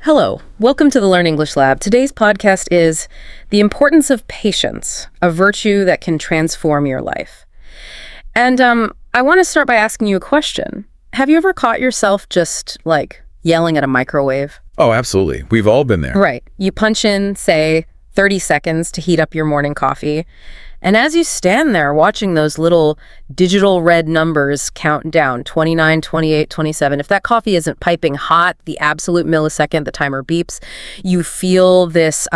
Hello, welcome to the Learn English Lab. Today's podcast is The Importance of Patience, a Virtue That Can Transform Your Life. And I want to start by asking you a question. Have you ever caught yourself just, yelling at a microwave? Oh, absolutely. We've all been there. Right. You punch in, say, 30 seconds to heat up your morning coffee. And as you stand there watching those little digital red numbers count down, 29, 28, 27, if that coffee isn't piping hot, the absolute millisecond the timer beeps, you feel this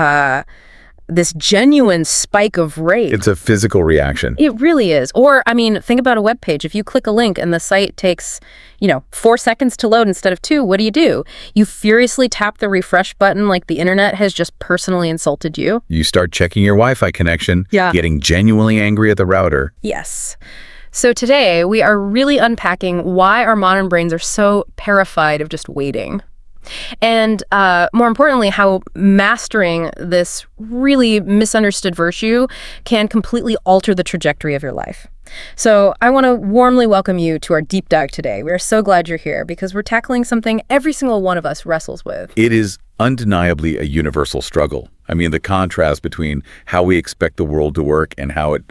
genuine spike of rage. It's a physical reaction. It really is. Or, think about a web page. If you click a link and the site takes, 4 seconds to load instead of 2, what do? You furiously tap the refresh button like the internet has just personally insulted you. You start checking your Wi-Fi connection, getting genuinely angry at the router. Yes. So today, we are really unpacking why our modern brains are so terrified of just waiting. And more importantly, how mastering this really misunderstood virtue can completely alter the trajectory of your life. So I want to warmly welcome you to our deep dive today. We're so glad you're here because we're tackling something every single one of us wrestles with. It is undeniably a universal struggle. The contrast between how we expect the world to work and how it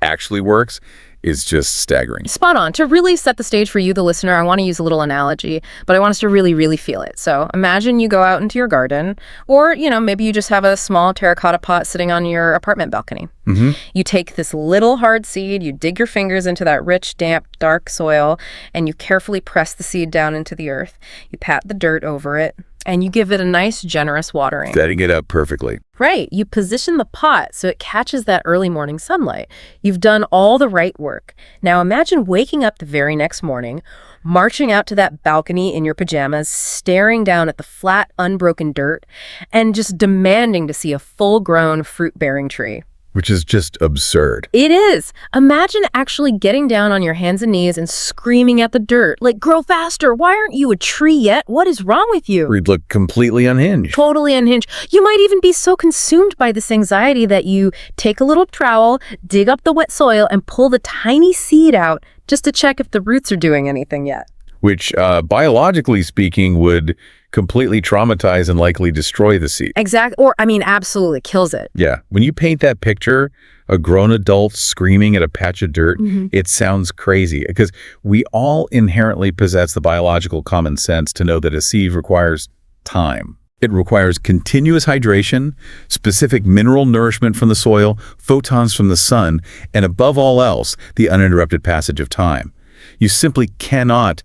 actually works is just staggering. Spot on. To really set the stage for you, the listener, I want to use a little analogy, but I want us to really, really feel it. So imagine you go out into your garden, or, maybe you just have a small terracotta pot sitting on your apartment balcony. Mm-hmm. You take this little hard seed, you dig your fingers into that rich, damp, dark soil, and you carefully press the seed down into the earth. You pat the dirt over it, and you give it a nice, generous watering. Setting it up perfectly. Right. You position the pot so it catches that early morning sunlight. You've done all the right work. Now imagine waking up the very next morning, marching out to that balcony in your pajamas, staring down at the flat, unbroken dirt, and just demanding to see a full-grown, fruit-bearing tree. Which is just absurd. It is. Imagine actually getting down on your hands and knees and screaming at the dirt, grow faster. Why aren't you a tree yet? What is wrong with you? We'd look completely unhinged. Totally unhinged. You might even be so consumed by this anxiety that you take a little trowel, dig up the wet soil, and pull the tiny seed out just to check if the roots are doing anything yet. Which, biologically speaking, would completely traumatize and likely destroy the seed. Exactly. Or, absolutely kills it. Yeah. When you paint that picture, a grown adult screaming at a patch of dirt, It sounds crazy because we all inherently possess the biological common sense to know that a seed requires time. It requires continuous hydration, specific mineral nourishment from the soil, photons from the sun, and above all else, the uninterrupted passage of time. You simply cannot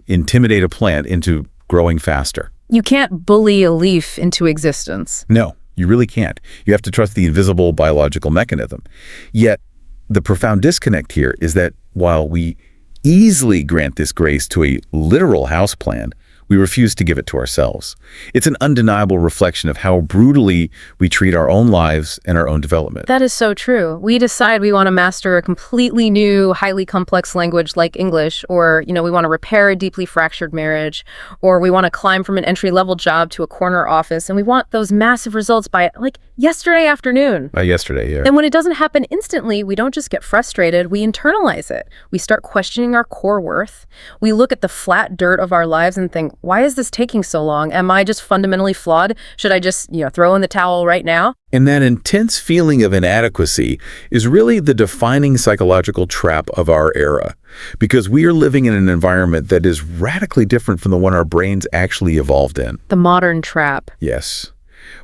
intimidate a plant into growing faster. You can't bully a leaf into existence. No, you really can't. You have to trust the invisible biological mechanism. Yet, the profound disconnect here is that while we easily grant this grace to a literal houseplant, we refuse to give it to ourselves. It's an undeniable reflection of how brutally we treat our own lives and our own development. That is so true. We decide we want to master a completely new, highly complex language like English, or, we want to repair a deeply fractured marriage, or we want to climb from an entry-level job to a corner office, and we want those massive results by, yesterday afternoon. By yesterday, yeah. And when it doesn't happen instantly, we don't just get frustrated, we internalize it. We start questioning our core worth. We look at the flat dirt of our lives and think, why is this taking so long? Am I just fundamentally flawed? Should I just, throw in the towel right now? And that intense feeling of inadequacy is really the defining psychological trap of our era, because we are living in an environment that is radically different from the one our brains actually evolved in. The modern trap. Yes.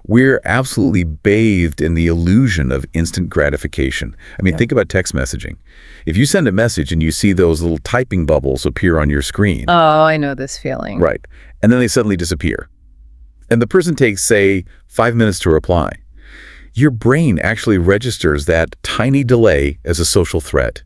We're absolutely bathed in the illusion of instant gratification. Think about text messaging. If you send a message and you see those little typing bubbles appear on your screen. Oh, I know this feeling. Right. And then they suddenly disappear. And the person takes, say, 5 minutes to reply. Your brain actually registers that tiny delay as a social threat.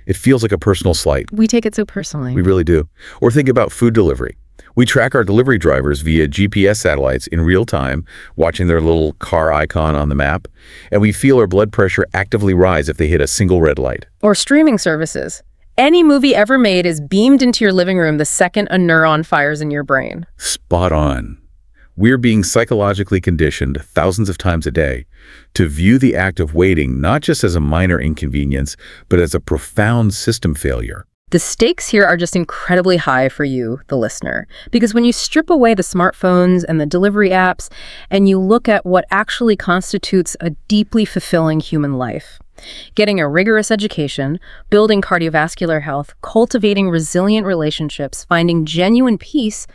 It feels like a personal slight. We take it so personally. We really do. Or think about food delivery. We track our delivery drivers via GPS satellites in real time, watching their little car icon on the map, and we feel our blood pressure actively rise if they hit a single red light. Or streaming services. Any movie ever made is beamed into your living room the second a neuron fires in your brain. Spot on. We're being psychologically conditioned thousands of times a day to view the act of waiting not just as a minor inconvenience, but as a profound system failure. The stakes here are just incredibly high for you, the listener, because when you strip away the smartphones and the delivery apps and you look at what actually constitutes a deeply fulfilling human life, getting a rigorous education, building cardiovascular health, cultivating resilient relationships, finding genuine peace,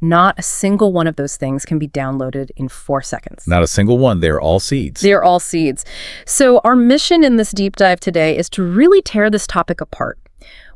not a single one of those things can be downloaded in 4 seconds. Not a single one. They're all seeds. They're all seeds. So our mission in this deep dive today is to really tear this topic apart.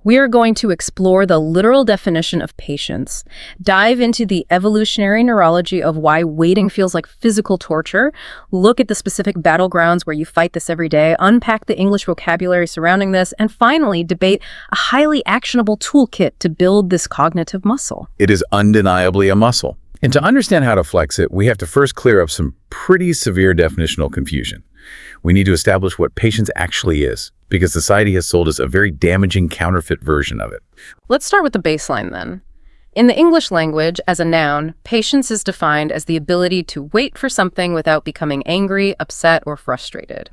We are going to explore the literal definition of patience, dive into the evolutionary neurology of why waiting feels like physical torture, look at the specific battlegrounds where you fight this every day, unpack the English vocabulary surrounding this, and finally debate a highly actionable toolkit to build this cognitive muscle. It is undeniably a muscle. And to understand how to flex it, we have to first clear up some pretty severe definitional confusion. We need to establish what patience actually is, because society has sold us a very damaging counterfeit version of it. Let's start with the baseline then. In the English language, as a noun, patience is defined as the ability to wait for something without becoming angry, upset, or frustrated.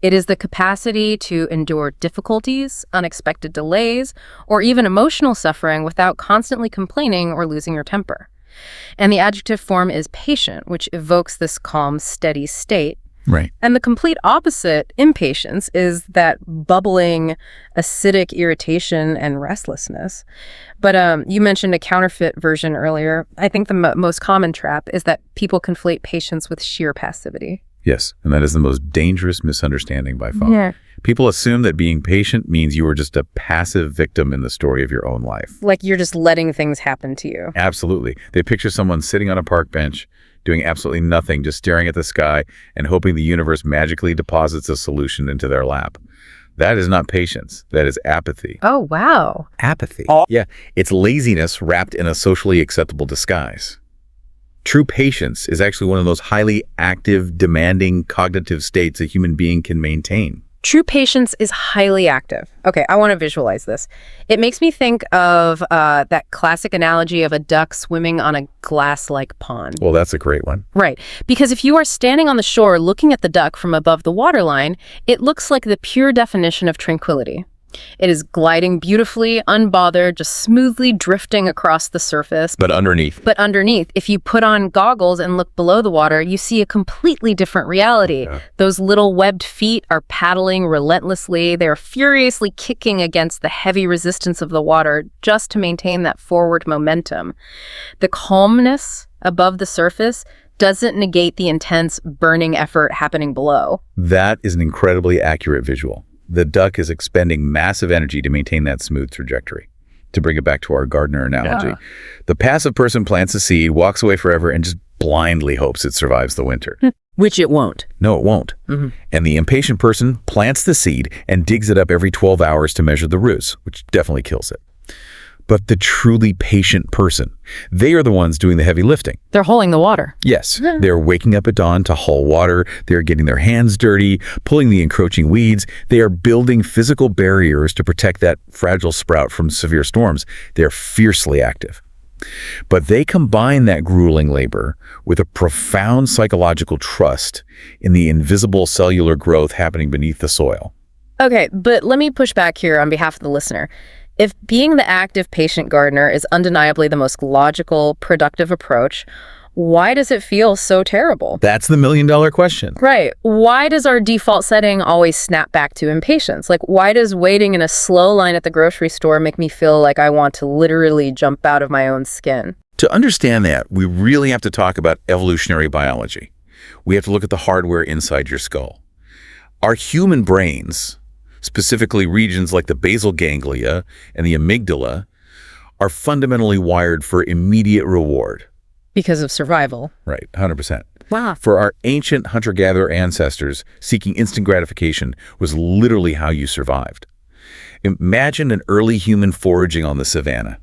It is the capacity to endure difficulties, unexpected delays, or even emotional suffering without constantly complaining or losing your temper. And the adjective form is patient, which evokes this calm, steady state. Right. And the complete opposite, impatience, is that bubbling, acidic irritation and restlessness. But you mentioned a counterfeit version earlier. I think the most common trap is that people conflate patience with sheer passivity. Yes, and that is the most dangerous misunderstanding by far. Yeah. People assume that being patient means you are just a passive victim in the story of your own life. Like you're just letting things happen to you. Absolutely. They picture someone sitting on a park bench, doing absolutely nothing, just staring at the sky and hoping the universe magically deposits a solution into their lap. That is not patience. That is apathy. Oh, wow. Apathy. Yeah, it's laziness wrapped in a socially acceptable disguise. True patience is actually one of those highly active, demanding cognitive states a human being can maintain. True patience is highly active. Okay, I want to visualize this. It makes me think of that classic analogy of a duck swimming on a glass-like pond. Well, that's a great one. Right, because if you are standing on the shore looking at the duck from above the waterline, it looks like the pure definition of tranquility. It is gliding beautifully, unbothered, just smoothly drifting across the surface. But underneath, if you put on goggles and look below the water, you see a completely different reality. Yeah. Those little webbed feet are paddling relentlessly. They are furiously kicking against the heavy resistance of the water just to maintain that forward momentum. The calmness above the surface doesn't negate the intense burning effort happening below. that is an incredibly accurate visual. The duck is expending massive energy to maintain that smooth trajectory. To bring it back to our gardener analogy, the passive person plants a seed, walks away forever, and just blindly hopes it survives the winter. Which it won't. No, it won't. And the impatient person plants the seed and digs it up every 12 hours to measure the roots, which definitely kills it. But the truly patient person, they are the ones doing the heavy lifting. They're holding the water. Yes, they're waking up at dawn to haul water. They're getting their hands dirty, pulling the encroaching weeds. They are building physical barriers to protect that fragile sprout from severe storms. They're fiercely active. But they combine that grueling labor with a profound psychological trust in the invisible cellular growth happening beneath the soil. Okay, but let me push back here on behalf of the listener. If being the active patient gardener is undeniably the most logical, productive approach, why does it feel so terrible? That's the million-dollar question. Right. Why does our default setting always snap back to impatience? Like, why does waiting in a slow line at the grocery store make me feel like I want to literally jump out of my own skin? To understand that, we really have to talk about evolutionary biology. We have to look at the hardware inside your skull. Our human brains, specifically regions like the basal ganglia and the amygdala, are fundamentally wired for immediate reward. Because of survival. Right, 100%. Wow. For our ancient hunter-gatherer ancestors, seeking instant gratification was literally how you survived. Imagine an early human foraging on the savannah.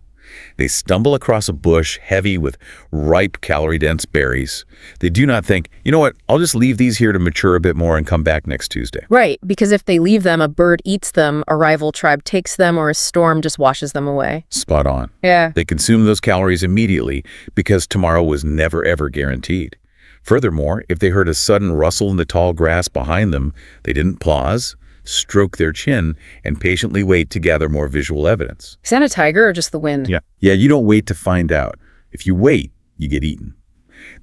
They stumble across a bush heavy with ripe, calorie-dense berries. They do not think, you know what, I'll just leave these here to mature a bit more and come back next Tuesday. Right, because if they leave them, a bird eats them, a rival tribe takes them, or a storm just washes them away. Spot on. Yeah. They consume those calories immediately because tomorrow was never, ever guaranteed. Furthermore, if they heard a sudden rustle in the tall grass behind them, they didn't pause. stroke their chin, and patiently wait to gather more visual evidence. Is that a tiger or just the wind? Yeah, you don't wait to find out. If you wait, you get eaten.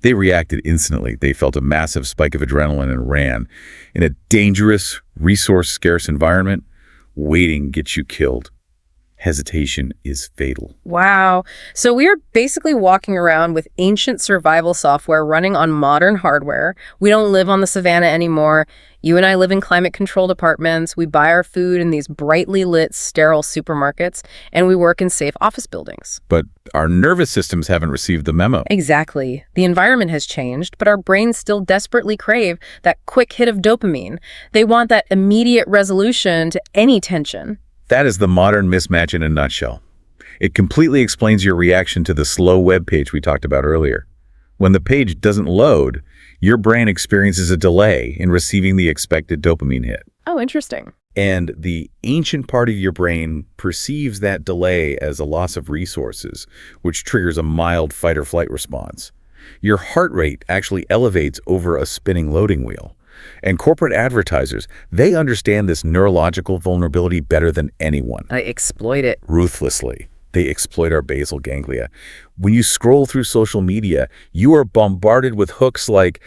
They reacted instantly. They felt a massive spike of adrenaline and ran. In a dangerous, resource-scarce environment, waiting gets you killed. Hesitation is fatal. Wow. So we are basically walking around with ancient survival software running on modern hardware. We don't live on the savannah anymore. You and I live in climate-controlled apartments. We buy our food in these brightly lit, sterile supermarkets, and we work in safe office buildings. But our nervous systems haven't received the memo. Exactly. The environment has changed, but our brains still desperately crave that quick hit of dopamine. They want that immediate resolution to any tension. That is the modern mismatch in a nutshell. It completely explains your reaction to the slow web page we talked about earlier. When the page doesn't load, your brain experiences a delay in receiving the expected dopamine hit. Oh, interesting. And the ancient part of your brain perceives that delay as a loss of resources, which triggers a mild fight-or-flight response. Your heart rate actually elevates over a spinning loading wheel. And corporate advertisers, they understand this neurological vulnerability better than anyone. I exploit it. Ruthlessly. They exploit our basal ganglia. When you scroll through social media, you are bombarded with hooks like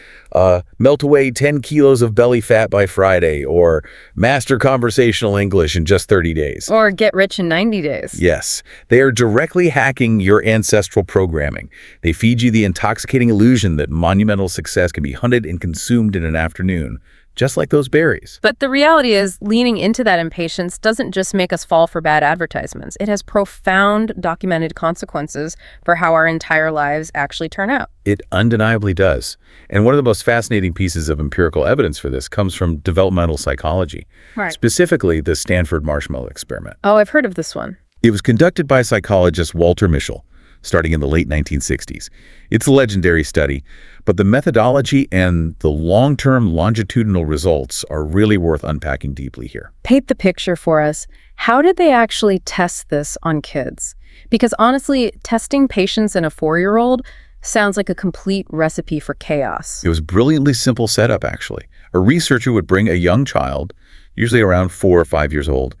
melt away 10 kilos of belly fat by Friday, or master conversational English in just 30 days. Or get rich in 90 days. Yes, they are directly hacking your ancestral programming. They feed you the intoxicating illusion that monumental success can be hunted and consumed in an afternoon, just like those berries. But the reality is, leaning into that impatience doesn't just make us fall for bad advertisements. It has profound documented consequences for how our entire lives actually turn out. It undeniably does. And one of the most fascinating pieces of empirical evidence for this comes from developmental psychology, specifically the Stanford marshmallow experiment. Oh, I've heard of this one. It was conducted by psychologist Walter Mischel, starting in the late 1960s. It's a legendary study, but the methodology and the long-term longitudinal results are really worth unpacking deeply here. Paint the picture for us. How did they actually test this on kids? Because honestly, testing patience in a 4-year-old sounds like a complete recipe for chaos. It was a brilliantly simple setup, actually. A researcher would bring a young child, usually around 4 or 5 years old,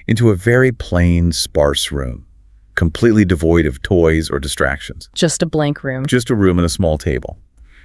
into a very plain, sparse room, completely devoid of toys or distractions. Just a blank room. Just a room and a small table.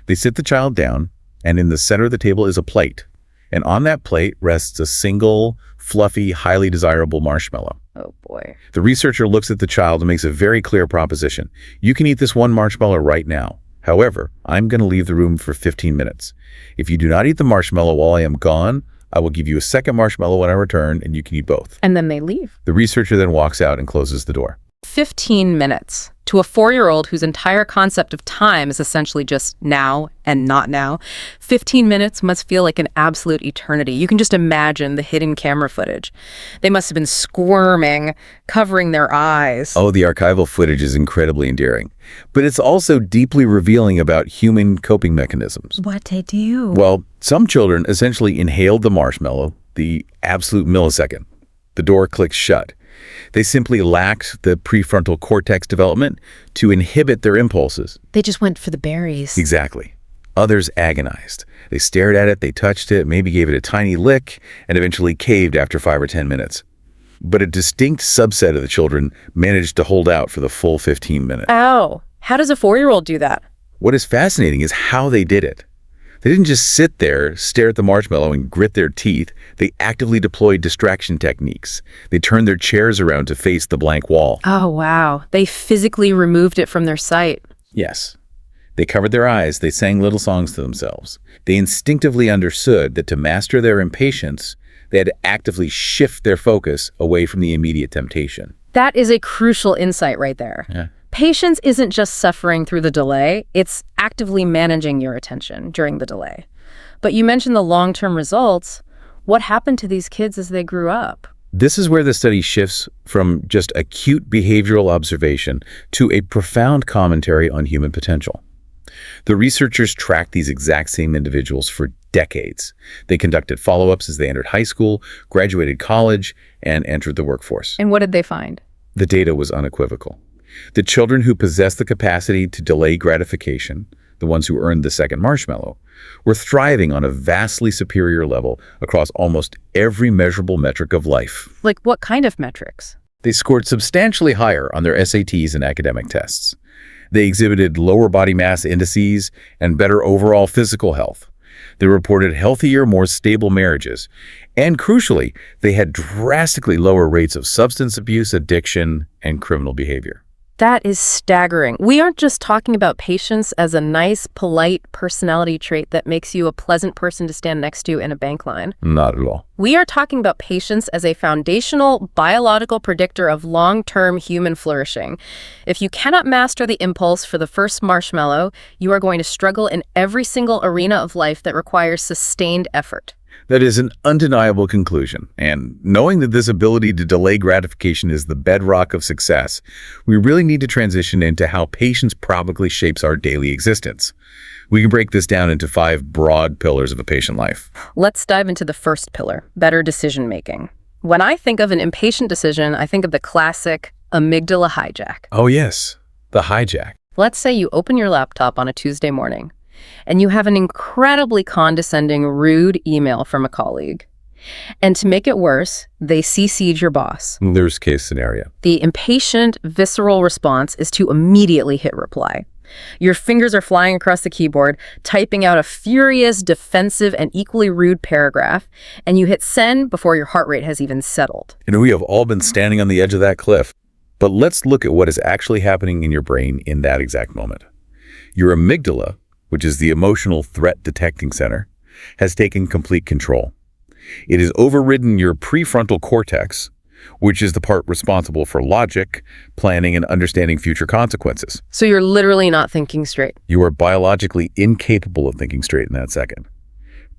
They sit the child down, and in the center of the table is a plate. And on that plate rests a single, fluffy, highly desirable marshmallow. Oh, boy. The researcher looks at the child and makes a very clear proposition. You can eat this one marshmallow right now. However, I'm going to leave the room for 15 minutes. If you do not eat the marshmallow while I am gone, I will give you a second marshmallow when I return, and you can eat both. And then they leave. The researcher then walks out and closes the door. 15 minutes. To a 4-year-old whose entire concept of time is essentially just now and not now, 15 minutes must feel like an absolute eternity. You can just imagine the hidden camera footage. They must have been squirming, covering their eyes. Oh, the archival footage is incredibly endearing. But it's also deeply revealing about human coping mechanisms. What they do? Well, some children essentially inhaled the marshmallow the absolute millisecond. The door clicks shut. They simply lacked the prefrontal cortex development to inhibit their impulses. They just went for the berries. Exactly. Others agonized. They stared at it, they touched it, maybe gave it a tiny lick, and eventually caved after 5 or 10 minutes. But a distinct subset of the children managed to hold out for the full 15 minutes. Ow! How does a 4-year-old do that? What is fascinating is how they did it. They didn't just sit there, stare at the marshmallow, and grit their teeth. They actively deployed distraction techniques. They turned their chairs around to face the blank wall. Oh, wow. They physically removed it from their sight. Yes. They covered their eyes. They sang little songs to themselves. They instinctively understood that to master their impatience, they had to actively shift their focus away from the immediate temptation. That is a crucial insight right there. Yeah. Patience isn't just suffering through the delay, it's actively managing your attention during the delay. But you mentioned the long-term results. What happened to these kids as they grew up? This is where the study shifts from just acute behavioral observation to a profound commentary on human potential. The researchers tracked these exact same individuals for decades. They conducted follow-ups as they entered high school, graduated college, and entered the workforce. And what did they find? The data was unequivocal. The children who possessed the capacity to delay gratification, the ones who earned the second marshmallow, were thriving on a vastly superior level across almost every measurable metric of life. Like what kind of metrics? They scored substantially higher on their SATs and academic tests. They exhibited lower body mass indices and better overall physical health. They reported healthier, more stable marriages. And crucially, they had drastically lower rates of substance abuse, addiction, and criminal behavior. That is staggering. We aren't just talking about patience as a nice, polite personality trait that makes you a pleasant person to stand next to in a bank line. Not at all. We are talking about patience as a foundational biological predictor of long-term human flourishing. If you cannot master the impulse for the first marshmallow, you are going to struggle in every single arena of life that requires sustained effort. That is an undeniable conclusion, and knowing that this ability to delay gratification is the bedrock of success, we really need to transition into how patience probably shapes our daily existence. We can break this down into 5 broad pillars of a patient life. Let's dive into the first pillar, better decision-making. When I think of an impatient decision, I think of the classic amygdala hijack. Oh yes, the hijack. Let's say you open your laptop on a Tuesday morning, and you have an incredibly condescending, rude email from a colleague. And to make it worse, they CC'd your boss. Worst case scenario. The impatient, visceral response is to immediately hit reply. Your fingers are flying across the keyboard, typing out a furious, defensive, and equally rude paragraph, and you hit send before your heart rate has even settled. We have all been standing on the edge of that cliff. But let's look at what is actually happening in your brain in that exact moment. Your amygdala, which is the emotional threat detecting center, has taken complete control. It has overridden your prefrontal cortex, which is the part responsible for logic, planning, and understanding future consequences. So you're literally not thinking straight. You are biologically incapable of thinking straight in that second.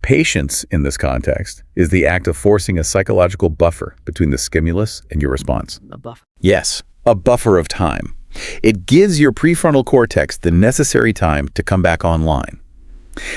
Patience, in this context, is the act of forcing a psychological buffer between the stimulus and your response. A buffer. Yes, a buffer of time. It gives your prefrontal cortex the necessary time to come back online.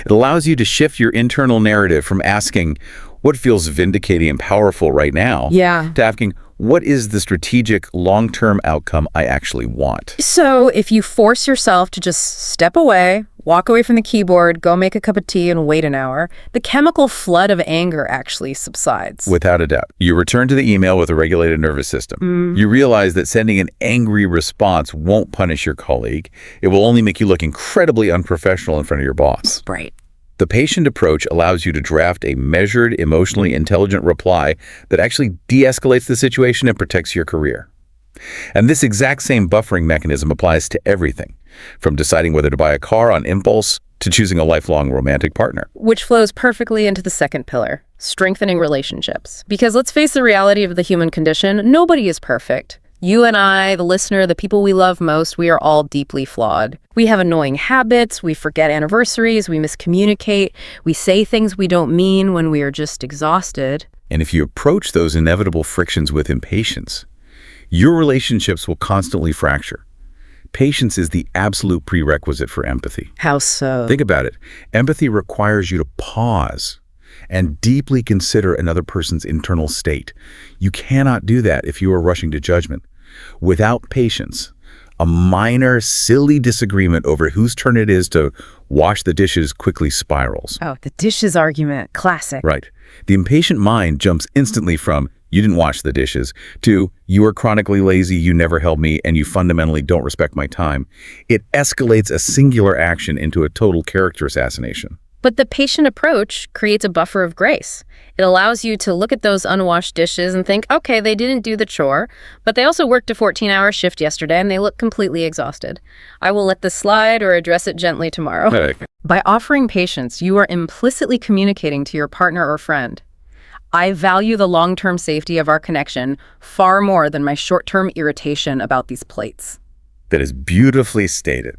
It allows you to shift your internal narrative from asking, what feels vindicating and powerful right now, to asking, what is the strategic long-term outcome I actually want? So if you force yourself to just step away, walk away from the keyboard, go make a cup of tea and wait an hour, the chemical flood of anger actually subsides. Without a doubt. You return to the email with a regulated nervous system. You realize that sending an angry response won't punish your colleague. It will only make you look incredibly unprofessional in front of your boss. Right. The patient approach allows you to draft a measured, emotionally intelligent reply that actually de-escalates the situation and protects your career. And this exact same buffering mechanism applies to everything, from deciding whether to buy a car on impulse to choosing a lifelong romantic partner. Which flows perfectly into the second pillar, strengthening relationships. Because let's face the reality of the human condition, nobody is perfect. You and I, the listener, the people we love most, we are all deeply flawed. We have annoying habits, we forget anniversaries, we miscommunicate, we say things we don't mean when we are just exhausted. And if you approach those inevitable frictions with impatience, your relationships will constantly fracture. Patience is the absolute prerequisite for empathy. How so? Think about it. Empathy requires you to pause and deeply consider another person's internal state. You cannot do that if you are rushing to judgment. Without patience, a minor, silly disagreement over whose turn it is to wash the dishes quickly spirals. Oh, the dishes argument. Classic. Right. The impatient mind jumps instantly from, you didn't wash the dishes, to, you are chronically lazy, you never help me, and you fundamentally don't respect my time. It escalates a singular action into a total character assassination. But the patient approach creates a buffer of grace. It allows you to look at those unwashed dishes and think, okay, they didn't do the chore, but they also worked a 14-hour shift yesterday and they look completely exhausted. I will let this slide or address it gently tomorrow. Okay. By offering patience, you are implicitly communicating to your partner or friend, I value the long-term safety of our connection far more than my short-term irritation about these plates. That is beautifully stated.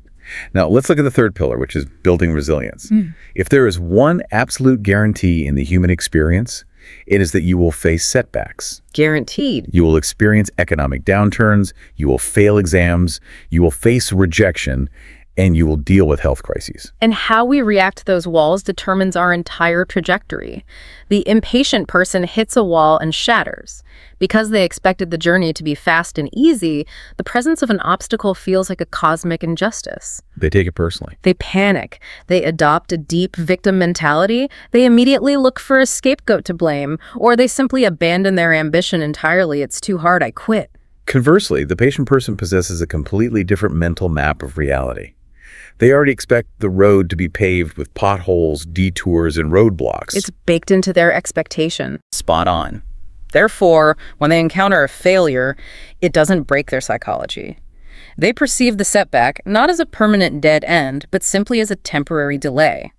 Now, let's look at the third pillar, which is building resilience. If there is one absolute guarantee in the human experience, it is that you will face setbacks. Guaranteed. You will experience economic downturns, you will fail exams, you will face rejection, and you will deal with health crises. And how we react to those walls determines our entire trajectory. The impatient person hits a wall and shatters. Because they expected the journey to be fast and easy, the presence of an obstacle feels like a cosmic injustice. They take it personally. They panic. They adopt a deep victim mentality. They immediately look for a scapegoat to blame, or they simply abandon their ambition entirely. It's too hard, I quit. Conversely, the patient person possesses a completely different mental map of reality. They already expect the road to be paved with potholes, detours, and roadblocks. It's baked into their expectation. Spot on. Therefore, when they encounter a failure, it doesn't break their psychology. They perceive the setback not as a permanent dead end, but simply as a temporary delay.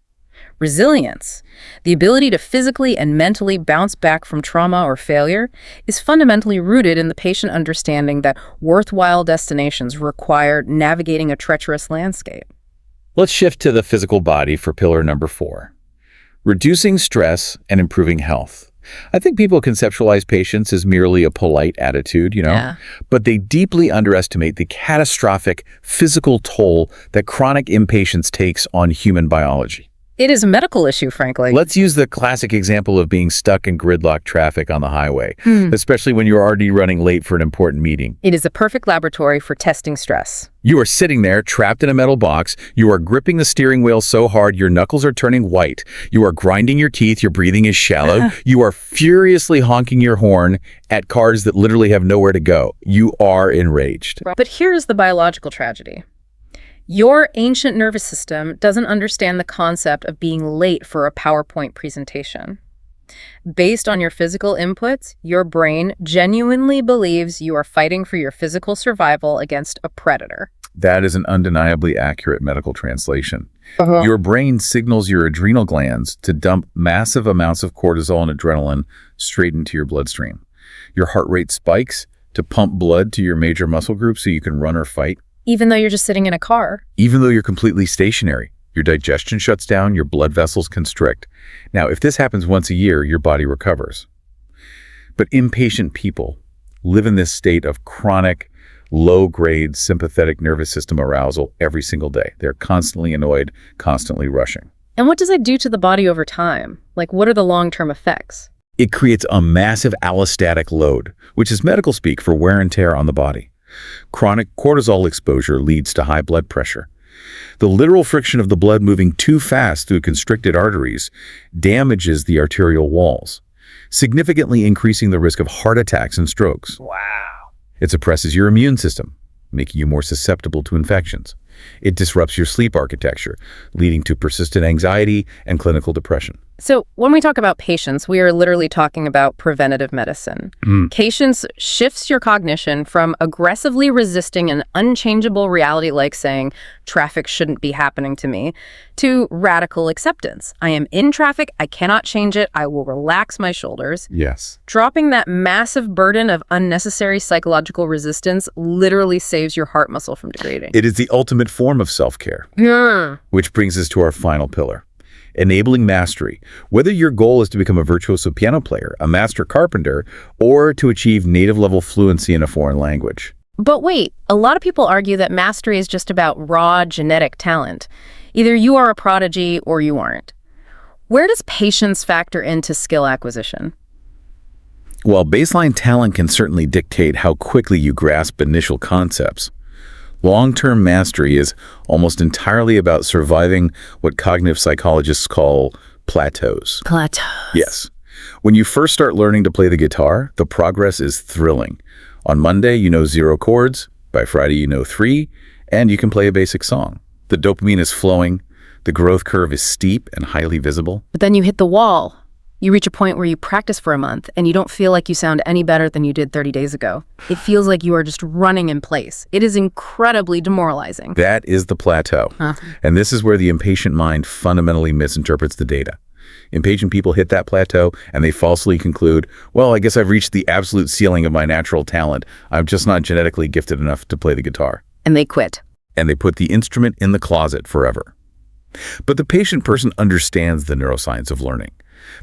Resilience, the ability to physically and mentally bounce back from trauma or failure, is fundamentally rooted in the patient understanding that worthwhile destinations require navigating a treacherous landscape. Let's shift to the physical body for pillar number 4. Reducing stress and improving health. I think people conceptualize patience as merely a polite attitude, but they deeply underestimate the catastrophic physical toll that chronic impatience takes on human biology. It is a medical issue, frankly. Let's use the classic example of being stuck in gridlock traffic on the highway, especially when you're already running late for an important meeting. It is a perfect laboratory for testing stress. You are sitting there, trapped in a metal box. You are gripping the steering wheel so hard your knuckles are turning white. You are grinding your teeth. Your breathing is shallow. You are furiously honking your horn at cars that literally have nowhere to go. You are enraged. But here's the biological tragedy. Your ancient nervous system doesn't understand the concept of being late for a PowerPoint presentation. Based on your physical inputs, your brain genuinely believes you are fighting for your physical survival against a predator. That is an undeniably accurate medical translation. Your brain signals your adrenal glands to dump massive amounts of cortisol and adrenaline straight into your bloodstream. Your heart rate spikes to pump blood to your major muscle groups so you can run or fight. Even though you're just sitting in a car. Even though you're completely stationary, your digestion shuts down, your blood vessels constrict. Now, if this happens once a year, your body recovers. But impatient people live in this state of chronic, low-grade sympathetic nervous system arousal every single day. They're constantly annoyed, constantly rushing. And what does that do to the body over time? Like, what are the long-term effects? It creates a massive allostatic load, which is medical speak for wear and tear on the body. Chronic cortisol exposure leads to high blood pressure. The literal friction of the blood moving too fast through constricted arteries damages the arterial walls, significantly increasing the risk of heart attacks and strokes. Wow. It suppresses your immune system, making you more susceptible to infections. It disrupts your sleep architecture, leading to persistent anxiety and clinical depression. So when we talk about patience, we are literally talking about preventative medicine. Patience shifts your cognition from aggressively resisting an unchangeable reality like saying, traffic shouldn't be happening to me, to radical acceptance. I am in traffic, I cannot change it, I will relax my shoulders. Yes. Dropping that massive burden of unnecessary psychological resistance literally saves your heart muscle from degrading. It is the ultimate form of self-care, which brings us to our final pillar. Enabling mastery. Whether your goal is to become a virtuoso piano player, a master carpenter, or to achieve native-level fluency in a foreign language. But wait, a lot of people argue that mastery is just about raw genetic talent. Either you are a prodigy or you aren't. Where does patience factor into skill acquisition? While baseline talent can certainly dictate how quickly you grasp initial concepts, long-term mastery is almost entirely about surviving what cognitive psychologists call plateaus. Plateaus. Yes. When you first start learning to play the guitar, the progress is thrilling. On Monday, you know 0 chords. By Friday, you know 3, and you can play a basic song. The dopamine is flowing. The growth curve is steep and highly visible. But then you hit the wall. You reach a point where you practice for a month and you don't feel like you sound any better than you did 30 days ago. It feels like you are just running in place. It is incredibly demoralizing. That is the plateau. And this is where the impatient mind fundamentally misinterprets the data. Impatient people hit that plateau and they falsely conclude, well, I guess I've reached the absolute ceiling of my natural talent. I'm just not genetically gifted enough to play the guitar. And they quit. And they put the instrument in the closet forever. But the patient person understands the neuroscience of learning.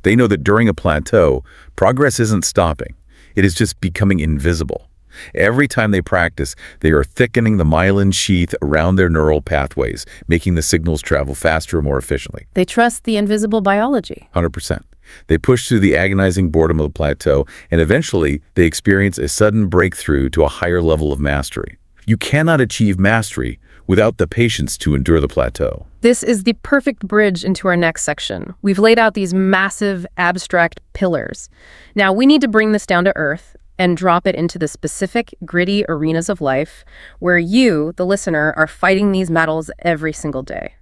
They know that during a plateau, progress isn't stopping. It is just becoming invisible. Every time they practice, they are thickening the myelin sheath around their neural pathways, making the signals travel faster and more efficiently. They trust the invisible biology. 100%. They push through the agonizing boredom of the plateau, and eventually they experience a sudden breakthrough to a higher level of mastery. You cannot achieve mastery without the patience to endure the plateau. This is the perfect bridge into our next section. We've laid out these massive, abstract pillars. Now, we need to bring this down to earth and drop it into the specific, gritty arenas of life where you, the listener, are fighting these battles every single day.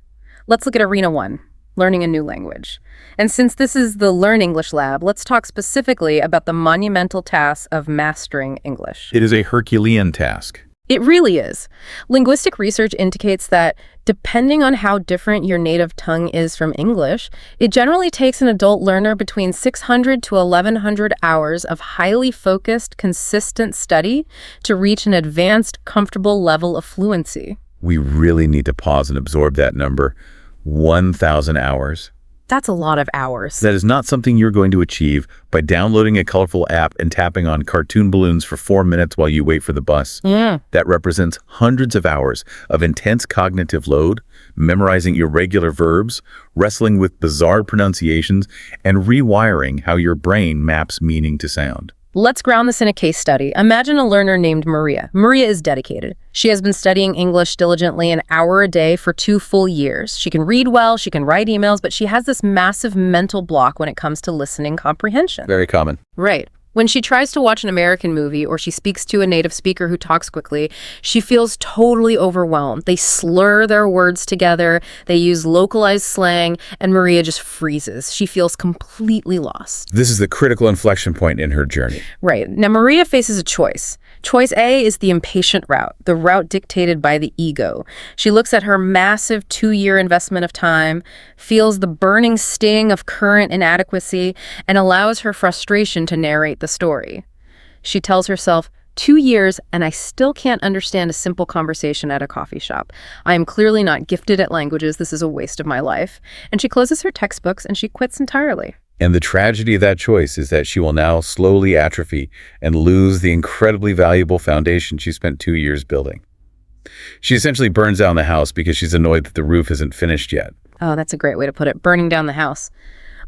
Let's look at Arena 1, learning a new language. And since this is the Learn English Lab, let's talk specifically about the monumental task of mastering English. It is a Herculean task. It really is. Linguistic research indicates that depending on how different your native tongue is from English, it generally takes an adult learner between 600 to 1,100 hours of highly focused, consistent study to reach an advanced, comfortable level of fluency. We really need to pause and absorb that number. 1,000 hours. That's a lot of hours. That is not something you're going to achieve by downloading a colorful app and tapping on cartoon balloons for 4 minutes while you wait for the bus. That represents hundreds of hours of intense cognitive load, memorizing irregular verbs, wrestling with bizarre pronunciations, and rewiring how your brain maps meaning to sound. Let's ground this in a case study. Imagine a learner named Maria. Maria is dedicated. She has been studying English diligently an hour a day for 2 full years. She can read well, she can write emails, but she has this massive mental block when it comes to listening comprehension. Very common. Right. When she tries to watch an American movie or she speaks to a native speaker who talks quickly, she feels totally overwhelmed. They slur their words together, they use localized slang, and Maria just freezes. She feels completely lost. This is the critical inflection point in her journey. Right. Now, Maria faces a choice. Choice A is the impatient route, the route dictated by the ego. She looks at her massive 2-year investment of time, feels the burning sting of current inadequacy, and allows her frustration to narrate the story. She tells herself, 2 years and I still can't understand a simple conversation at a coffee shop. I am clearly not gifted at languages. This is a waste of my life. And she closes her textbooks and she quits entirely. And the tragedy of that choice is that she will now slowly atrophy and lose the incredibly valuable foundation she spent 2 years building. She essentially burns down the house because she's annoyed that the roof isn't finished yet. Oh, that's a great way to put it, burning down the house.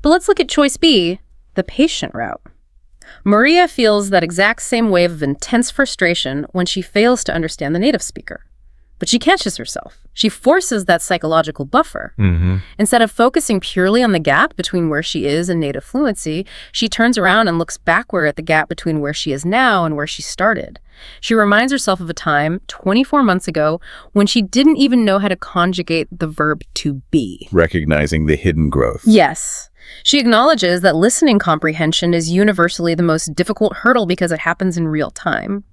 But let's look at choice B, the patient route. Maria feels that exact same wave of intense frustration when she fails to understand the native speaker. But she catches herself. She forces that psychological buffer. Instead of focusing purely on the gap between where she is and native fluency, she turns around and looks backward at the gap between where she is now and where she started. She reminds herself of a time 24 months ago when she didn't even know how to conjugate the verb to be. Recognizing the hidden growth. Yes. She acknowledges that listening comprehension is universally the most difficult hurdle because it happens in real time.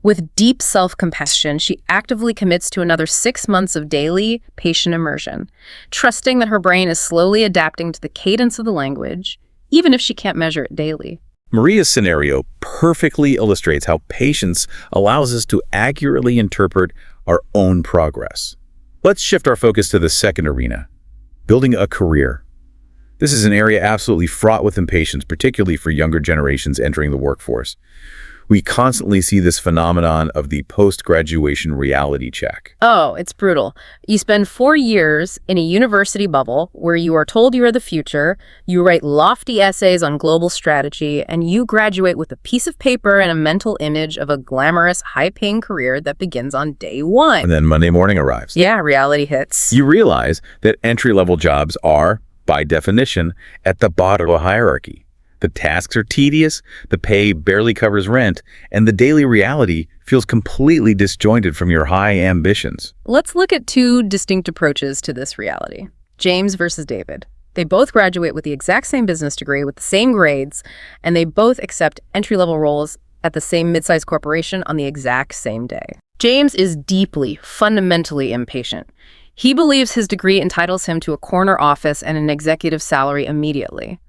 With deep self-compassion, she actively commits to another 6 months of daily patient immersion, trusting that her brain is slowly adapting to the cadence of the language, even if she can't measure it daily. Maria's scenario perfectly illustrates how patience allows us to accurately interpret our own progress. Let's shift our focus to the second arena, building a career. This is an area absolutely fraught with impatience, particularly for younger generations entering the workforce. We constantly see this phenomenon of the post-graduation reality check. Oh, it's brutal. You spend 4 years in a university bubble where you are told you are the future, you write lofty essays on global strategy, and you graduate with a piece of paper and a mental image of a glamorous, high-paying career that begins on day 1. And then Monday morning arrives. Yeah, reality hits. You realize that entry-level jobs are, by definition, at the bottom of a hierarchy. The tasks are tedious, the pay barely covers rent, and the daily reality feels completely disjointed from your high ambitions. Let's look at 2 distinct approaches to this reality. James versus David. They both graduate with the exact same business degree with the same grades, and they both accept entry-level roles at the same mid-sized corporation on the exact same day. James is deeply, fundamentally impatient. He believes his degree entitles him to a corner office and an executive salary immediately.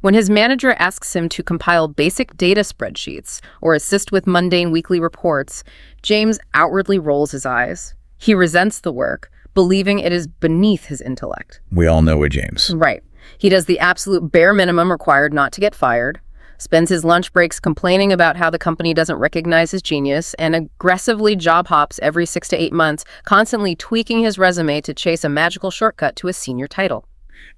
When his manager asks him to compile basic data spreadsheets or assist with mundane weekly reports, James outwardly rolls his eyes. He resents the work, believing it is beneath his intellect. We all know a James. Right. He does the absolute bare minimum required not to get fired, spends his lunch breaks complaining about how the company doesn't recognize his genius, and aggressively job hops every 6 to 8 months, constantly tweaking his resume to chase a magical shortcut to a senior title.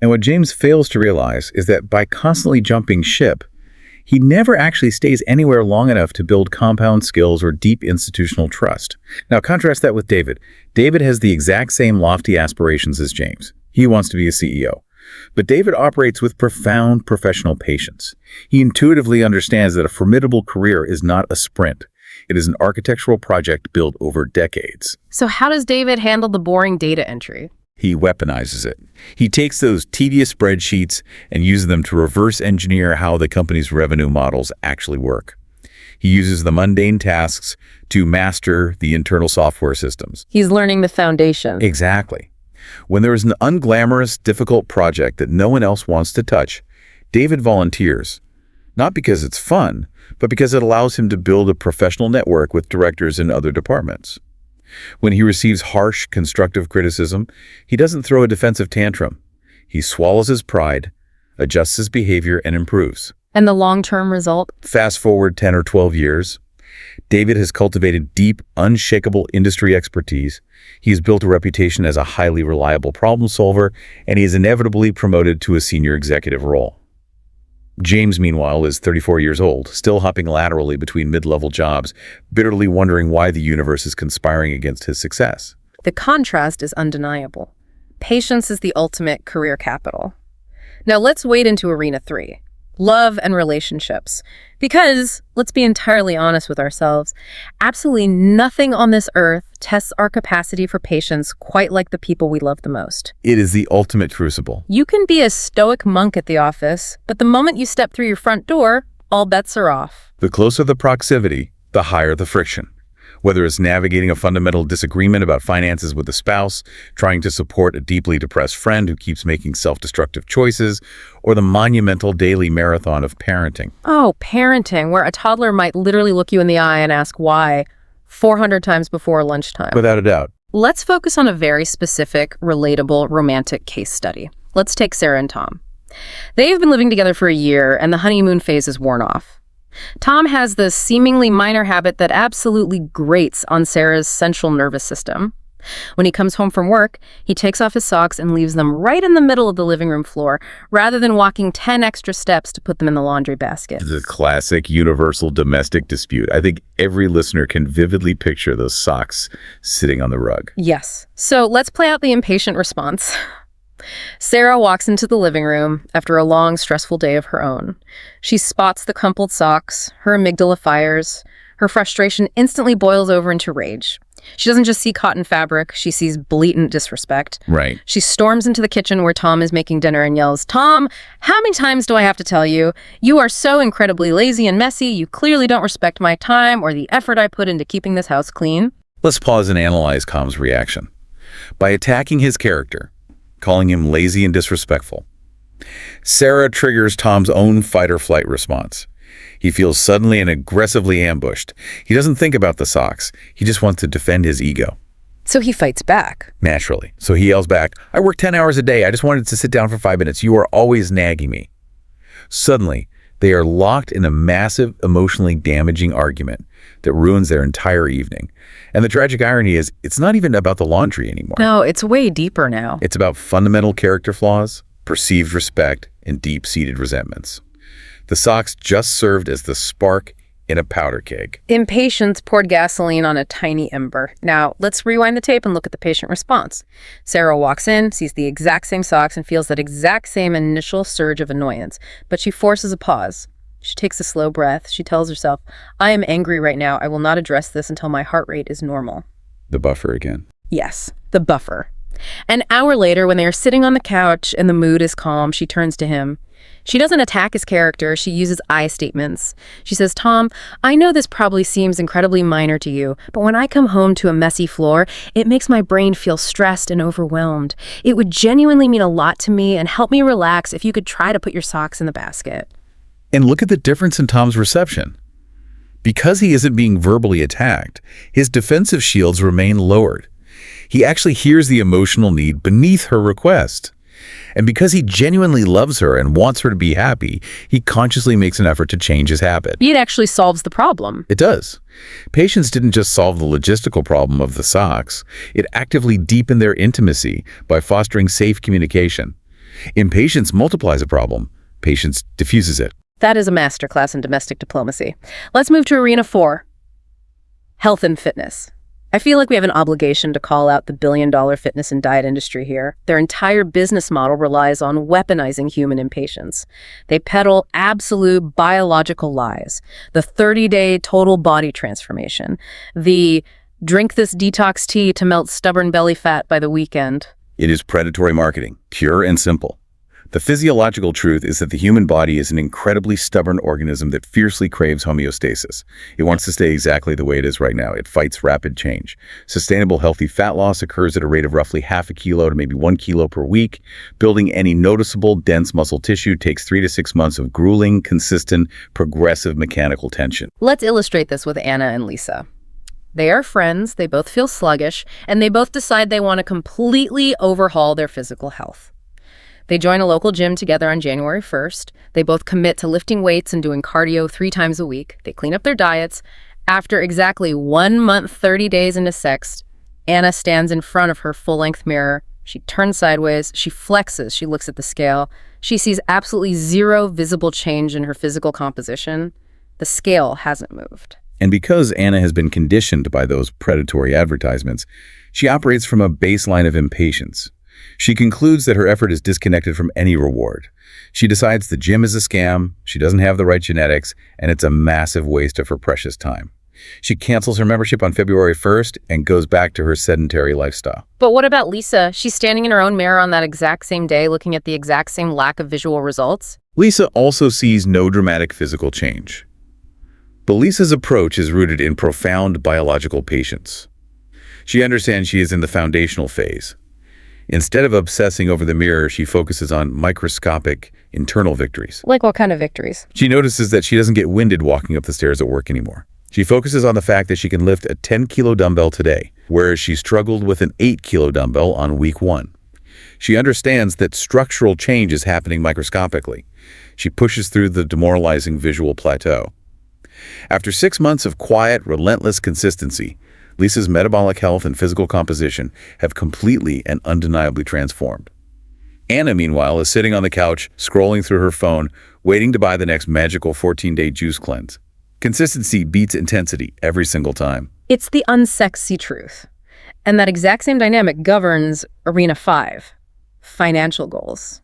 And what James fails to realize is that by constantly jumping ship, he never actually stays anywhere long enough to build compound skills or deep institutional trust. Now contrast that with David. David has the exact same lofty aspirations as James. He wants to be a CEO. But David operates with profound professional patience. He intuitively understands that a formidable career is not a sprint. It is an architectural project built over decades. So how does David handle the boring data entry? He weaponizes it. He takes those tedious spreadsheets and uses them to reverse engineer how the company's revenue models actually work. He uses the mundane tasks to master the internal software systems. He's learning the foundation. Exactly. When there is an unglamorous, difficult project that no one else wants to touch, David volunteers. Not because it's fun, but because it allows him to build a professional network with directors in other departments. When he receives harsh, constructive criticism, he doesn't throw a defensive tantrum. He swallows his pride, adjusts his behavior, and improves. And the long-term result? Fast forward 10 or 12 years, David has cultivated deep, unshakable industry expertise. He's built a reputation as a highly reliable problem solver, and he is inevitably promoted to a senior executive role. James, meanwhile, is 34 years old, still hopping laterally between mid-level jobs, bitterly wondering why the universe is conspiring against his success. The contrast is undeniable. Patience is the ultimate career capital. Now let's wade into Arena 3. Love and relationships. Because, let's be entirely honest with ourselves, absolutely nothing on this earth tests our capacity for patience quite like the people we love the most. It is the ultimate crucible. You can be a stoic monk at the office, but the moment you step through your front door, all bets are off. The closer the proximity, the higher the friction. Whether it's navigating a fundamental disagreement about finances with a spouse, trying to support a deeply depressed friend who keeps making self-destructive choices, or the monumental daily marathon of parenting. Oh, parenting, where a toddler might literally look you in the eye and ask why 400 times before lunchtime. Without a doubt. Let's focus on a very specific, relatable, romantic case study. Let's take Sarah and Tom. They've been living together for a year, and the honeymoon phase is worn off. Tom has the seemingly minor habit that absolutely grates on Sarah's central nervous system. When he comes home from work, he takes off his socks and leaves them right in the middle of the living room floor, rather than walking 10 extra steps to put them in the laundry basket. The classic universal domestic dispute. I think every listener can vividly picture those socks sitting on the rug. Yes. So let's play out the impatient response. Sarah walks into the living room after a long, stressful day of her own. She spots the crumpled socks, her amygdala fires, her frustration instantly boils over into rage. She doesn't just see cotton fabric, she sees blatant disrespect. Right. She storms into the kitchen where Tom is making dinner and yells, "Tom, how many times do I have to tell you? You are so incredibly lazy and messy, you clearly don't respect my time or the effort I put into keeping this house clean." Let's pause and analyze Tom's reaction. By attacking his character, calling him lazy and disrespectful, Sarah triggers Tom's own fight-or-flight response. He feels suddenly and aggressively ambushed. He doesn't think about the socks. He just wants to defend his ego. So he fights back. Naturally. So he yells back, "I work 10 hours a day. I just wanted to sit down for 5 minutes. You are always nagging me." Suddenly, they are locked in a massive, emotionally damaging argument that ruins their entire evening. And the tragic irony is, it's not even about the laundry anymore. No, it's way deeper now. It's about fundamental character flaws, perceived respect, and deep-seated resentments. The socks just served as the spark in a powder keg. Impatience poured gasoline on a tiny ember. Now, let's rewind the tape and look at the patient response. Sarah walks in, sees the exact same socks, and feels that exact same initial surge of annoyance. But she forces a pause. She takes a slow breath. She tells herself, "I am angry right now. I will not address this until my heart rate is normal." The buffer again. Yes, the buffer. An hour later, when they are sitting on the couch and the mood is calm, she turns to him. She doesn't attack his character, she uses I statements. She says, "Tom, I know this probably seems incredibly minor to you, but when I come home to a messy floor, it makes my brain feel stressed and overwhelmed. It would genuinely mean a lot to me and help me relax if you could try to put your socks in the basket." And look at the difference in Tom's reception. Because he isn't being verbally attacked, his defensive shields remain lowered. He actually hears the emotional need beneath her request. And because he genuinely loves her and wants her to be happy, he consciously makes an effort to change his habit. It actually solves the problem. It does. Patience didn't just solve the logistical problem of the socks. It actively deepened their intimacy by fostering safe communication. Impatience multiplies a problem. Patience diffuses it. That is a masterclass in domestic diplomacy. Let's move to Arena 4. Health and fitness. I feel like we have an obligation to call out the billion-dollar fitness and diet industry here. Their entire business model relies on weaponizing human impatience. They peddle absolute biological lies. The 30-day total body transformation. The drink this detox tea to melt stubborn belly fat by the weekend. It is predatory marketing, pure and simple. The physiological truth is that the human body is an incredibly stubborn organism that fiercely craves homeostasis. It wants to stay exactly the way it is right now. It fights rapid change. Sustainable, healthy fat loss occurs at a rate of roughly half a kilo to maybe 1 kilo per week. Building any noticeable, dense muscle tissue takes 3 to 6 months of grueling, consistent, progressive mechanical tension. Let's illustrate this with Anna and Lisa. They are friends, they both feel sluggish, and they both decide they want to completely overhaul their physical health. They join a local gym together on January 1st. They both commit to lifting weights and doing cardio 3 times a week. They clean up their diets. After exactly 1 month, 30 days into sex, Anna stands in front of her full-length mirror. She turns sideways. She flexes. She looks at the scale. She sees absolutely zero visible change in her physical composition. The scale hasn't moved. And because Anna has been conditioned by those predatory advertisements, she operates from a baseline of impatience. She concludes that her effort is disconnected from any reward. She decides the gym is a scam, she doesn't have the right genetics, and it's a massive waste of her precious time. She cancels her membership on February 1st and goes back to her sedentary lifestyle. But what about Lisa? She's standing in her own mirror on that exact same day, looking at the exact same lack of visual results. Lisa also sees no dramatic physical change. But Lisa's approach is rooted in profound biological patience. She understands she is in the foundational phase. Instead of obsessing over the mirror, she focuses on microscopic internal victories. Like what kind of victories? She notices that she doesn't get winded walking up the stairs at work anymore. She focuses on the fact that she can lift a 10-kilo dumbbell today, whereas she struggled with an 8-kilo dumbbell on week 1. She understands that structural change is happening microscopically. She pushes through the demoralizing visual plateau. After 6 months of quiet, relentless consistency, Lisa's metabolic health and physical composition have completely and undeniably transformed. Anna, meanwhile, is sitting on the couch, scrolling through her phone, waiting to buy the next magical 14-day juice cleanse. Consistency beats intensity every single time. It's the unsexy truth. And that exact same dynamic governs Arena 5, financial goals.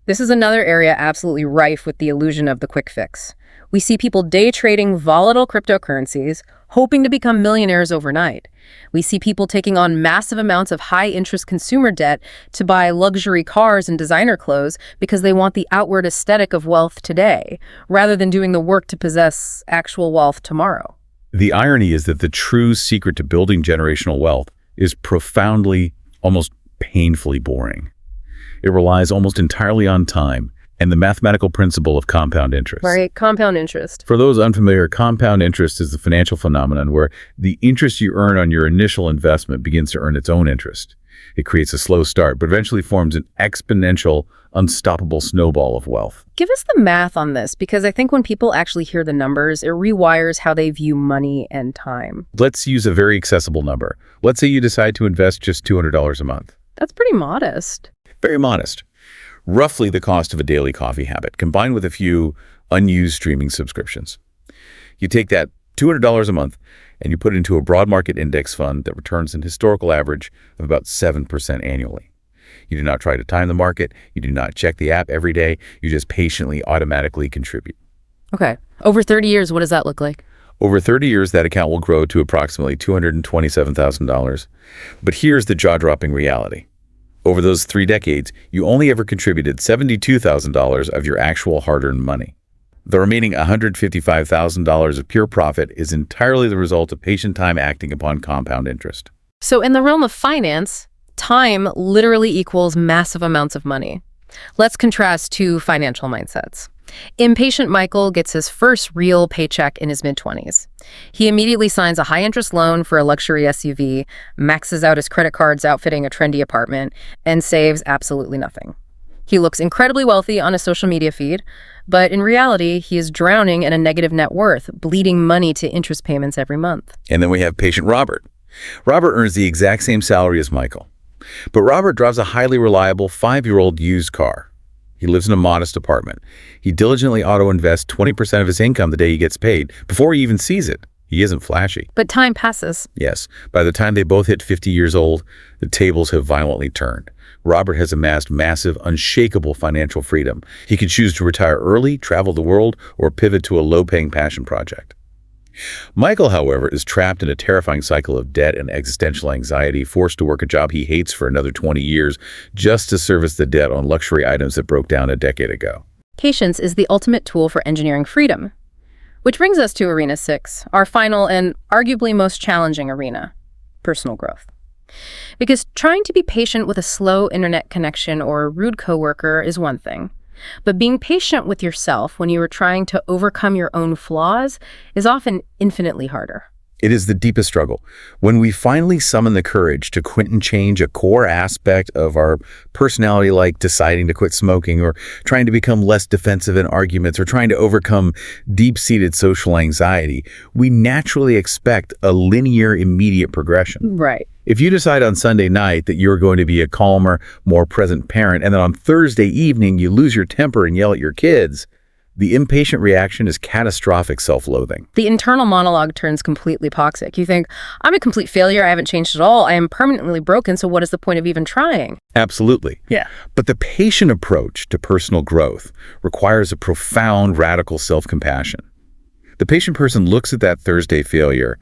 This is another area absolutely rife with the illusion of the quick fix. We see people day trading volatile cryptocurrencies, hoping to become millionaires overnight. We see people taking on massive amounts of high-interest consumer debt to buy luxury cars and designer clothes because they want the outward aesthetic of wealth today, rather than doing the work to possess actual wealth tomorrow. The irony is that the true secret to building generational wealth is profoundly, almost painfully boring. It relies almost entirely on time and the mathematical principle of compound interest. Right, compound interest. For those unfamiliar, compound interest is the financial phenomenon where the interest you earn on your initial investment begins to earn its own interest. It creates a slow start, but eventually forms an exponential, unstoppable snowball of wealth. Give us the math on this, because I think when people actually hear the numbers, it rewires how they view money and time. Let's use a very accessible number. Let's say you decide to invest just $200 a month. That's pretty modest. Very modest. Roughly the cost of a daily coffee habit, combined with a few unused streaming subscriptions. You take that $200 a month and you put it into a broad market index fund that returns an historical average of about 7% annually. You do not try to time the market. You do not check the app every day. You just patiently, automatically contribute. Okay. Over 30 years, what does that look like? Over 30 years, that account will grow to approximately $227,000. But here's the jaw-dropping reality. Over those 3 decades, you only ever contributed $72,000 of your actual hard-earned money. The remaining $155,000 of pure profit is entirely the result of patient time acting upon compound interest. So in the realm of finance, time literally equals massive amounts of money. Let's contrast two financial mindsets. Impatient Michael gets his first real paycheck in his mid-20s. He immediately signs a high-interest loan for a luxury SUV, maxes out his credit cards outfitting a trendy apartment, and saves absolutely nothing. He looks incredibly wealthy on a social media feed, but in reality, he is drowning in a negative net worth, bleeding money to interest payments every month. And then we have patient Robert. Robert earns the exact same salary as Michael. But Robert drives a highly reliable 5-year-old used car. He lives in a modest apartment. He diligently auto-invests 20% of his income the day he gets paid, before he even sees it. He isn't flashy. But time passes. Yes, by the time they both hit 50 years old, the tables have violently turned. Robert has amassed massive, unshakable financial freedom. He can choose to retire early, travel the world, or pivot to a low-paying passion project. Michael, however, is trapped in a terrifying cycle of debt and existential anxiety, forced to work a job he hates for another 20 years just to service the debt on luxury items that broke down a decade ago. Patience is the ultimate tool for engineering freedom. Which brings us to Arena 6, our final and arguably most challenging arena, personal growth. Because trying to be patient with a slow internet connection or a rude coworker is one thing. But being patient with yourself when you are trying to overcome your own flaws is often infinitely harder. It is the deepest struggle. When we finally summon the courage to quit and change a core aspect of our personality, like deciding to quit smoking or trying to become less defensive in arguments or trying to overcome deep-seated social anxiety, we naturally expect a linear, immediate progression. Right. If you decide on Sunday night that you're going to be a calmer, more present parent, and then on Thursday evening you lose your temper and yell at your kids, the impatient reaction is catastrophic self-loathing. The internal monologue turns completely toxic. You think, I'm a complete failure, I haven't changed at all, I am permanently broken, so what is the point of even trying? Absolutely. Yeah. But the patient approach to personal growth requires a profound, radical self-compassion. The patient person looks at that Thursday failure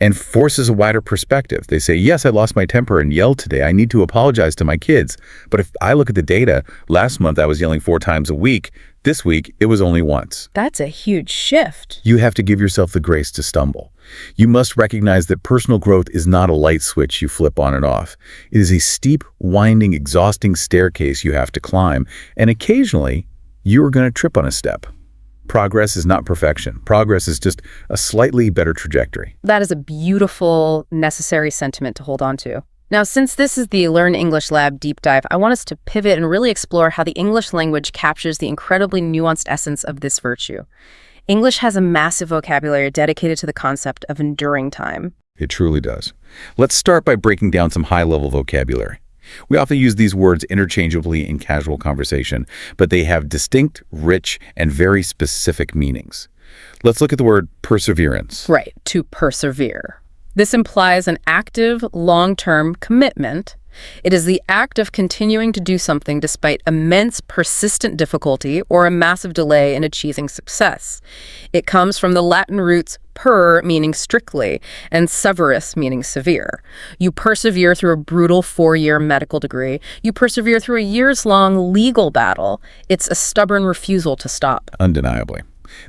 and forces a wider perspective. They say, yes, I lost my temper and yelled today. I need to apologize to my kids. But if I look at the data, last month I was yelling 4 times a week. This week, it was only once. That's a huge shift. You have to give yourself the grace to stumble. You must recognize that personal growth is not a light switch you flip on and off. It is a steep, winding, exhausting staircase you have to climb. And occasionally, you are going to trip on a step. Progress is not perfection. Progress is just a slightly better trajectory. That is a beautiful, necessary sentiment to hold on to. Now, since this is the Learn English Lab deep dive, I want us to pivot and really explore how the English language captures the incredibly nuanced essence of this virtue. English has a massive vocabulary dedicated to the concept of enduring time. It truly does. Let's start by breaking down some high-level vocabulary. We often use these words interchangeably in casual conversation, but they have distinct, rich, and very specific meanings. Let's look at the word perseverance. Right, to persevere. This implies an active, long-term commitment. It is the act of continuing to do something despite immense, persistent difficulty or a massive delay in achieving success. It comes from the Latin roots per, meaning strictly, and severus, meaning severe. You persevere through a brutal 4-year medical degree. You persevere through a years-long legal battle. It's a stubborn refusal to stop. Undeniably.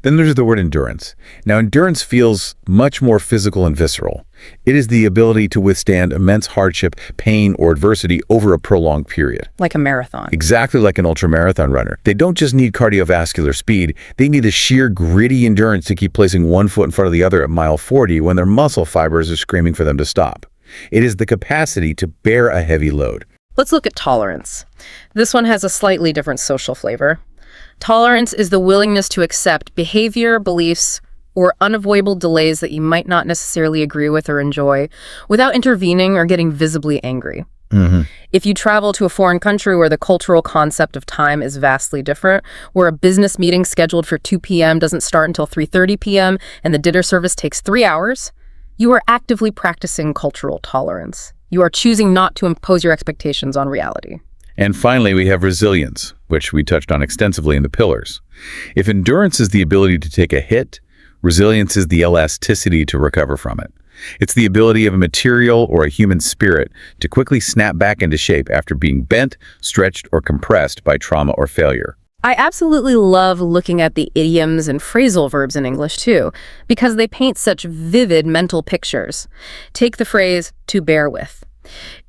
Then there's the word endurance. Now, endurance feels much more physical and visceral. It is the ability to withstand immense hardship, pain, or adversity over a prolonged period. Like a marathon. Exactly like an ultramarathon runner. They don't just need cardiovascular speed, they need a sheer gritty endurance to keep placing one foot in front of the other at mile 40 when their muscle fibers are screaming for them to stop. It is the capacity to bear a heavy load. Let's look at tolerance. This one has a slightly different social flavor. Tolerance is the willingness to accept behavior, beliefs, or unavoidable delays that you might not necessarily agree with or enjoy without intervening or getting visibly angry. If you travel to a foreign country where the cultural concept of time is vastly different, where a business meeting scheduled for 2 p.m. doesn't start until 3:30 p.m. and the dinner service takes 3 hours, you are actively practicing cultural tolerance. You are choosing not to impose your expectations on reality. And finally, we have resilience, which we touched on extensively in the pillars. If endurance is the ability to take a hit, resilience is the elasticity to recover from it. It's the ability of a material or a human spirit to quickly snap back into shape after being bent, stretched, or compressed by trauma or failure. I absolutely love looking at the idioms and phrasal verbs in English too, because they paint such vivid mental pictures. Take the phrase, to bear with.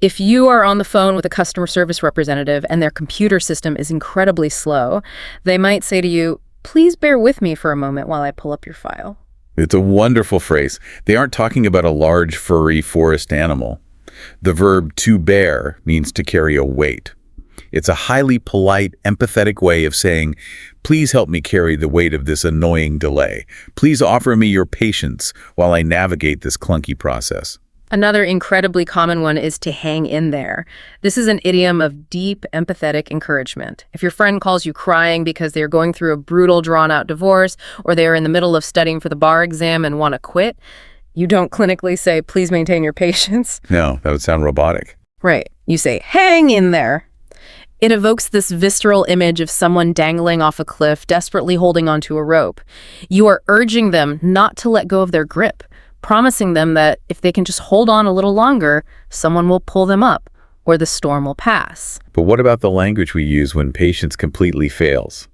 If you are on the phone with a customer service representative and their computer system is incredibly slow, they might say to you, "Please bear with me for a moment while I pull up your file." It's a wonderful phrase. They aren't talking about a large, furry forest animal. The verb to bear means to carry a weight. It's a highly polite, empathetic way of saying, please help me carry the weight of this annoying delay. Please offer me your patience while I navigate this clunky process. Another incredibly common one is to hang in there. This is an idiom of deep, empathetic encouragement. If your friend calls you crying because they're going through a brutal, drawn-out divorce, or they're in the middle of studying for the bar exam and want to quit, you don't clinically say, "Please maintain your patience." No, that would sound robotic. Right. You say, "Hang in there." It evokes this visceral image of someone dangling off a cliff, desperately holding onto a rope. You are urging them not to let go of their grip, promising them that if they can just hold on a little longer, someone will pull them up, or the storm will pass. But what about the language we use when patience completely fails?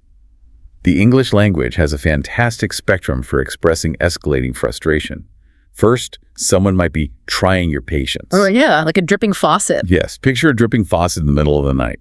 The English language has a fantastic spectrum for expressing escalating frustration. First, someone might be trying your patience. Oh, yeah, like a dripping faucet. Yes, picture a dripping faucet in the middle of the night.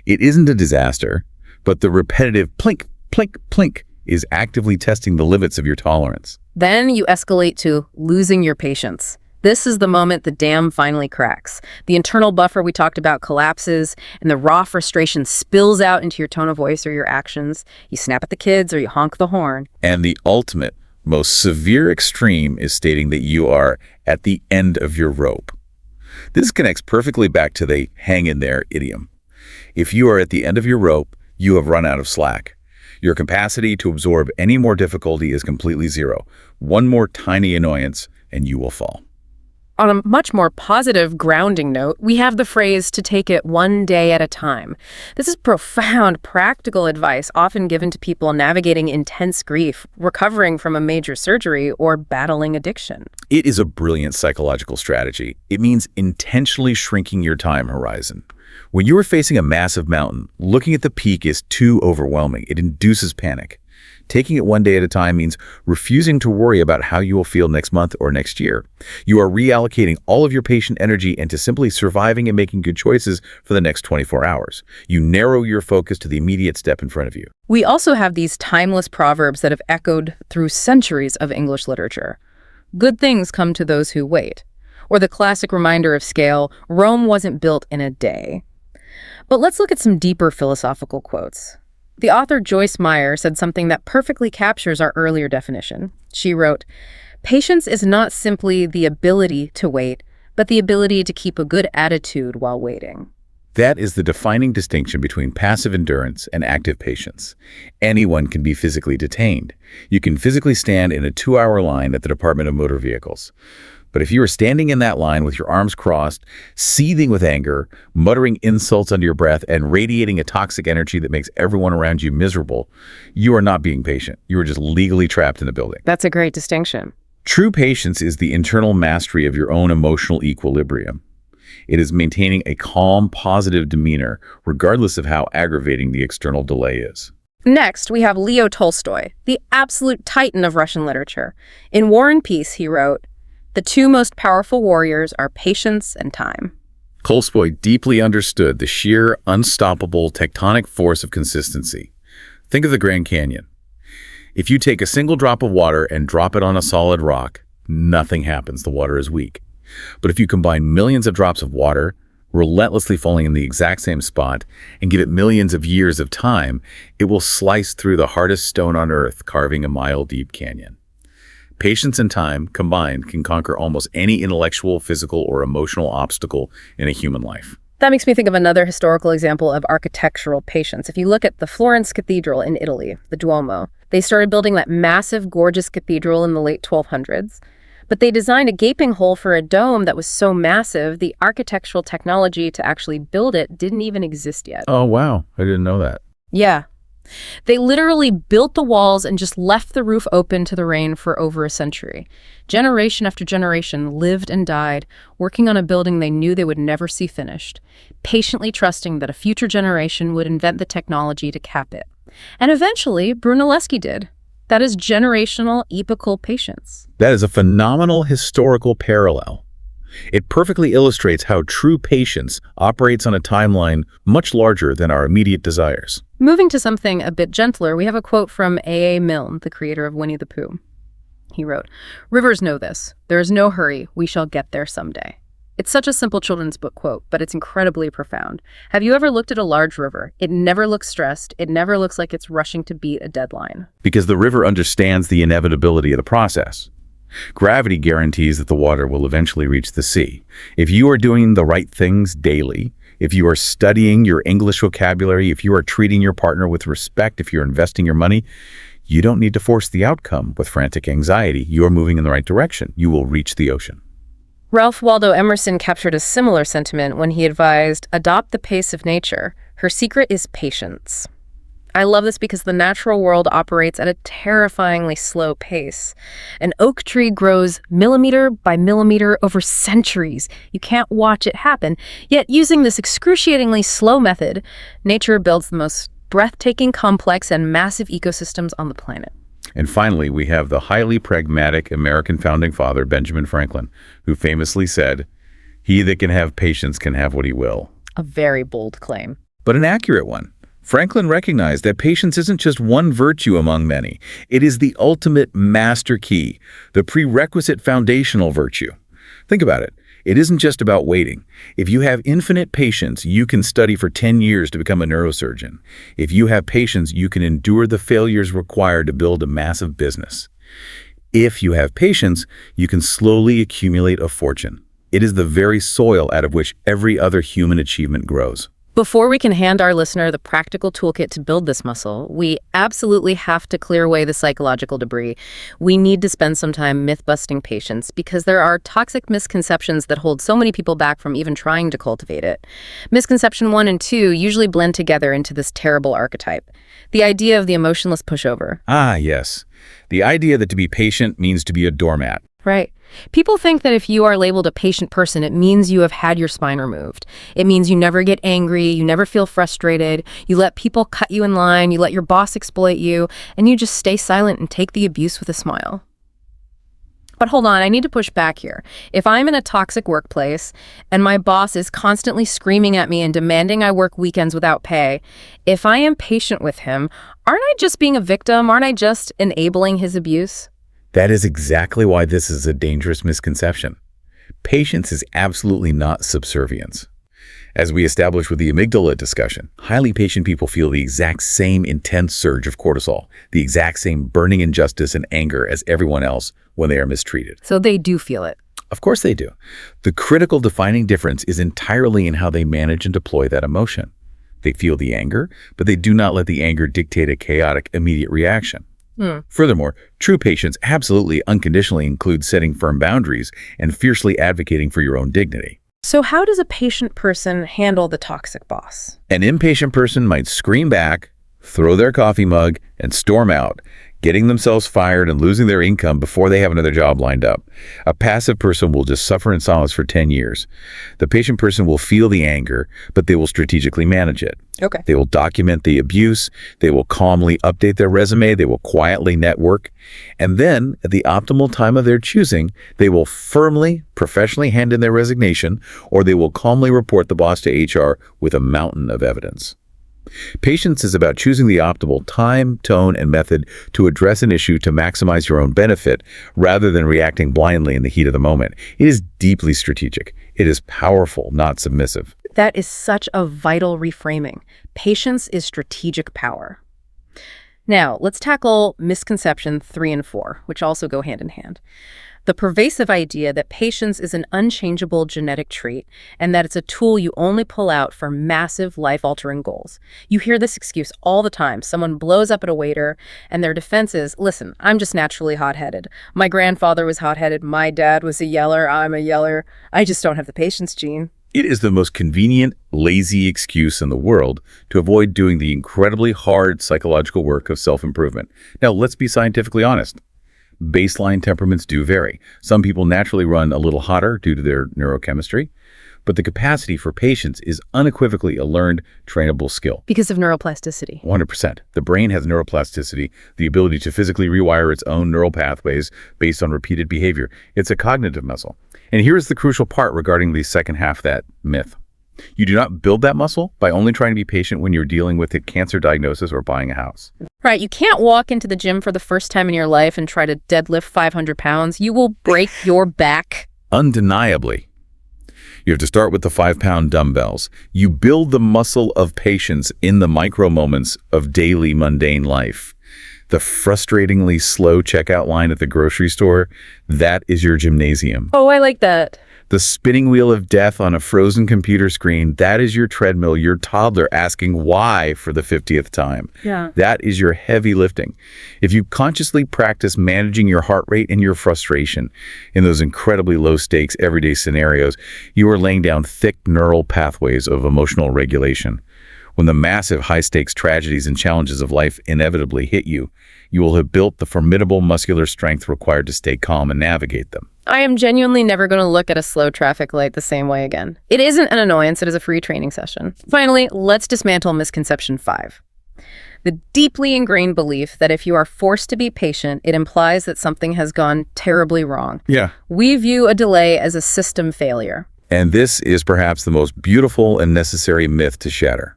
It isn't a disaster, but the repetitive plink, plink, plink is actively testing the limits of your tolerance. Then you escalate to losing your patience. This is the moment the dam finally cracks. The internal buffer we talked about collapses, and the raw frustration spills out into your tone of voice or your actions. You snap at the kids or you honk the horn. And the ultimate, most severe extreme is stating that you are at the end of your rope. This connects perfectly back to the hang in there idiom. If you are at the end of your rope, you have run out of slack. Your capacity to absorb any more difficulty is completely zero. One more tiny annoyance, and you will fall. On a much more positive grounding note, we have the phrase to take it one day at a time. This is profound, practical advice often given to people navigating intense grief, recovering from a major surgery, or battling addiction. It is a brilliant psychological strategy. It means intentionally shrinking your time horizon. When you are facing a massive mountain, looking at the peak is too overwhelming. It induces panic. Taking it one day at a time means refusing to worry about how you will feel next month or next year. You are reallocating all of your patient energy into simply surviving and making good choices for the next 24 hours. You narrow your focus to the immediate step in front of you. We also have these timeless proverbs that have echoed through centuries of English literature. Good things come to those who wait. Or the classic reminder of scale, Rome wasn't built in a day. But let's look at some deeper philosophical quotes. The author Joyce Meyer said something that perfectly captures our earlier definition. She wrote, "Patience is not simply the ability to wait, but the ability to keep a good attitude while waiting." That is the defining distinction between passive endurance and active patience. Anyone can be physically detained. You can physically stand in a 2-hour line at the Department of Motor Vehicles. But if you are standing in that line with your arms crossed, seething with anger, muttering insults under your breath, and radiating a toxic energy that makes everyone around you miserable, you are not being patient. You are just legally trapped in the building. That's a great distinction. True patience is the internal mastery of your own emotional equilibrium. It is maintaining a calm, positive demeanor, regardless of how aggravating the external delay is. Next, we have Leo Tolstoy, the absolute titan of Russian literature. In War and Peace, he wrote, "The two most powerful warriors are patience and time." Tolstoy deeply understood the sheer, unstoppable tectonic force of consistency. Think of the Grand Canyon. If you take a single drop of water and drop it on a solid rock, nothing happens. The water is weak. But if you combine millions of drops of water, relentlessly falling in the exact same spot, and give it millions of years of time, it will slice through the hardest stone on earth, carving a mile-deep canyon. Patience and time combined can conquer almost any intellectual, physical, or emotional obstacle in a human life. That makes me think of another historical example of architectural patience. If you look at the Florence Cathedral in Italy, the Duomo, they started building that massive, gorgeous cathedral in the late 1200s. But they designed a gaping hole for a dome that was so massive, the architectural technology to actually build it didn't even exist yet. Oh, wow. I didn't know that. Yeah. They literally built the walls and just left the roof open to the rain for over a century. Generation after generation lived and died, working on a building they knew they would never see finished, patiently trusting that a future generation would invent the technology to cap it. And eventually, Brunelleschi did. That is generational, epochal patience. That is a phenomenal historical parallel. It perfectly illustrates how true patience operates on a timeline much larger than our immediate desires. Moving to something a bit gentler, we have a quote from A.A. Milne, the creator of Winnie the Pooh. He wrote, "Rivers know this. There is no hurry. We shall get there someday." It's such a simple children's book quote, but it's incredibly profound. Have you ever looked at a large river? It never looks stressed. It never looks like it's rushing to beat a deadline. Because the river understands the inevitability of the process. Gravity guarantees that the water will eventually reach the sea. If you are doing the right things daily, if you are studying your English vocabulary, if you are treating your partner with respect, if you're investing your money, you don't need to force the outcome with frantic anxiety. You are moving in the right direction. You will reach the ocean. Ralph Waldo Emerson captured a similar sentiment when he advised, "Adopt the pace of nature. Her secret is patience." I love this because the natural world operates at a terrifyingly slow pace. An oak tree grows millimeter by millimeter over centuries. You can't watch it happen. Yet using this excruciatingly slow method, nature builds the most breathtaking, complex, and massive ecosystems on the planet. And finally, we have the highly pragmatic American founding father, Benjamin Franklin, who famously said, "He that can have patience can have what he will." A very bold claim. But an accurate one. Franklin recognized that patience isn't just one virtue among many. It is the ultimate master key, the prerequisite foundational virtue. Think about it. It isn't just about waiting. If you have infinite patience, you can study for 10 years to become a neurosurgeon. If you have patience, you can endure the failures required to build a massive business. If you have patience, you can slowly accumulate a fortune. It is the very soil out of which every other human achievement grows. Before we can hand our listener the practical toolkit to build this muscle, we absolutely have to clear away the psychological debris. We need to spend some time myth-busting patience because there are toxic misconceptions that hold so many people back from even trying to cultivate it. Misconception 1 and 2 usually blend together into this terrible archetype. The idea of the emotionless pushover. Ah, yes. The idea that to be patient means to be a doormat. Right. People think that if you are labeled a patient person, it means you have had your spine removed. It means you never get angry, you never feel frustrated, you let people cut you in line, you let your boss exploit you, and you just stay silent and take the abuse with a smile. But hold on, I need to push back here. If I'm in a toxic workplace and my boss is constantly screaming at me and demanding I work weekends without pay, if I am patient with him, aren't I just being a victim? Aren't I just enabling his abuse? That is exactly why this is a dangerous misconception. Patience is absolutely not subservience. As we established with the amygdala discussion, highly patient people feel the exact same intense surge of cortisol, the exact same burning injustice and anger as everyone else when they are mistreated. So they do feel it. Of course they do. The critical defining difference is entirely in how they manage and deploy that emotion. They feel the anger, but they do not let the anger dictate a chaotic, immediate reaction. Furthermore, true patience absolutely unconditionally includes setting firm boundaries and fiercely advocating for your own dignity. So how does a patient person handle the toxic boss? An impatient person might scream back, throw their coffee mug, and storm out, getting themselves fired and losing their income before they have another job lined up. A passive person will just suffer in silence for 10 years. The patient person will feel the anger, but they will strategically manage it. Okay. They will document the abuse. They will calmly update their resume. They will quietly network. And then, at the optimal time of their choosing, they will firmly, professionally hand in their resignation, or they will calmly report the boss to HR with a mountain of evidence. Patience is about choosing the optimal time, tone, and method to address an issue to maximize your own benefit rather than reacting blindly in the heat of the moment. It is deeply strategic. It is powerful, not submissive. That is such a vital reframing. Patience is strategic power. Now, let's tackle misconception 3 and 4, which also go hand in hand. The pervasive idea that patience is an unchangeable genetic trait and that it's a tool you only pull out for massive life-altering goals. You hear this excuse all the time. Someone blows up at a waiter and their defense is, listen, I'm just naturally hot-headed. My grandfather was hot-headed. My dad was a yeller. I'm a yeller. I just don't have the patience gene. It is the most convenient, lazy excuse in the world to avoid doing the incredibly hard psychological work of self-improvement. Now, let's be scientifically honest. Baseline temperaments do vary. Some people naturally run a little hotter due to their neurochemistry, But the capacity for patience is unequivocally a learned, trainable skill. Because of neuroplasticity. 100%. The brain has neuroplasticity, the ability to physically rewire its own neural pathways based on repeated behavior. It's a cognitive muscle. And here's the crucial part regarding the second half of that myth. You do not build that muscle by only trying to be patient when you're dealing with a cancer diagnosis or buying a house. Right, you can't walk into the gym for the first time in your life and try to deadlift 500 pounds. You will break your back. Undeniably. You have to start with the 5-pound dumbbells. You build the muscle of patience in the micro moments of daily mundane life. The frustratingly slow checkout line at the grocery store, that is your gymnasium. Oh, I like that. The spinning wheel of death on a frozen computer screen, that is your treadmill, your toddler asking why for the 50th time. Yeah. That is your heavy lifting. If you consciously practice managing your heart rate and your frustration in those incredibly low stakes everyday scenarios, you are laying down thick neural pathways of emotional regulation. When the massive high-stakes tragedies and challenges of life inevitably hit you, you will have built the formidable muscular strength required to stay calm and navigate them. I am genuinely never going to look at a slow traffic light the same way again. It isn't an annoyance, it is a free training session. Finally, let's dismantle misconception 5. The deeply ingrained belief that if you are forced to be patient, it implies that something has gone terribly wrong. Yeah. We view a delay as a system failure. And this is perhaps the most beautiful and necessary myth to shatter.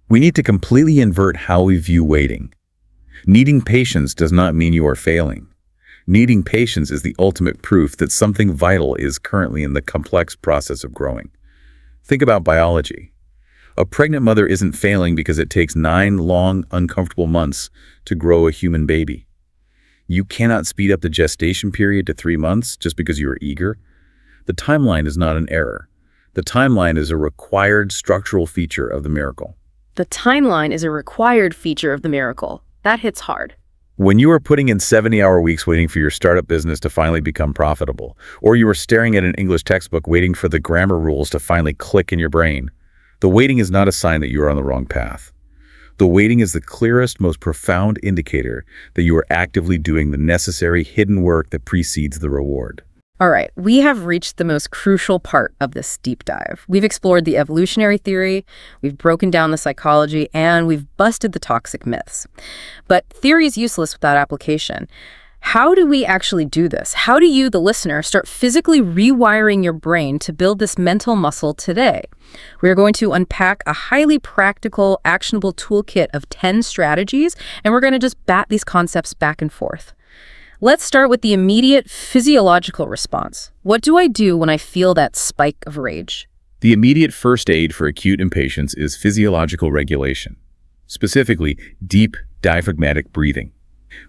We need to completely invert how we view waiting. Needing patience does not mean you are failing. Needing patience is the ultimate proof that something vital is currently in the complex process of growing. Think about biology. A pregnant mother isn't failing because it takes 9 long, uncomfortable months to grow a human baby. You cannot speed up the gestation period to 3 months just because you are eager. The timeline is not an error. The timeline is a required structural feature of the miracle. The timeline is a required feature of the miracle. That hits hard. When you are putting in 70-hour weeks waiting for your startup business to finally become profitable, or you are staring at an English textbook waiting for the grammar rules to finally click in your brain, the waiting is not a sign that you are on the wrong path. The waiting is the clearest, most profound indicator that you are actively doing the necessary hidden work that precedes the reward. All right, we have reached the most crucial part of this deep dive. We've explored the evolutionary theory, we've broken down the psychology, and we've busted the toxic myths. But theory is useless without application. How do we actually do this? How do you, the listener, start physically rewiring your brain to build this mental muscle today? We're going to unpack a highly practical, actionable toolkit of 10 strategies, and we're going to just bat these concepts back and forth. Let's start with the immediate physiological response. What do I do when I feel that spike of rage? The immediate first aid for acute impatience is physiological regulation, specifically deep diaphragmatic breathing.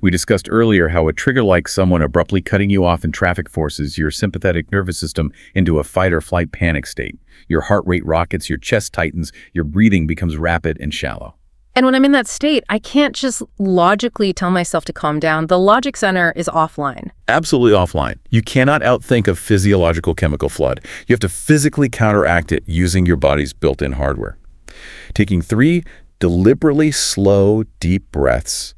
We discussed earlier how a trigger like someone abruptly cutting you off in traffic forces your sympathetic nervous system into a fight or flight panic state. Your heart rate rockets, your chest tightens, your breathing becomes rapid and shallow. And when I'm in that state, I can't just logically tell myself to calm down. The logic center is offline. Absolutely offline. You cannot outthink a physiological chemical flood. You have to physically counteract it using your body's built-in hardware. Taking 3 deliberately slow, deep breaths,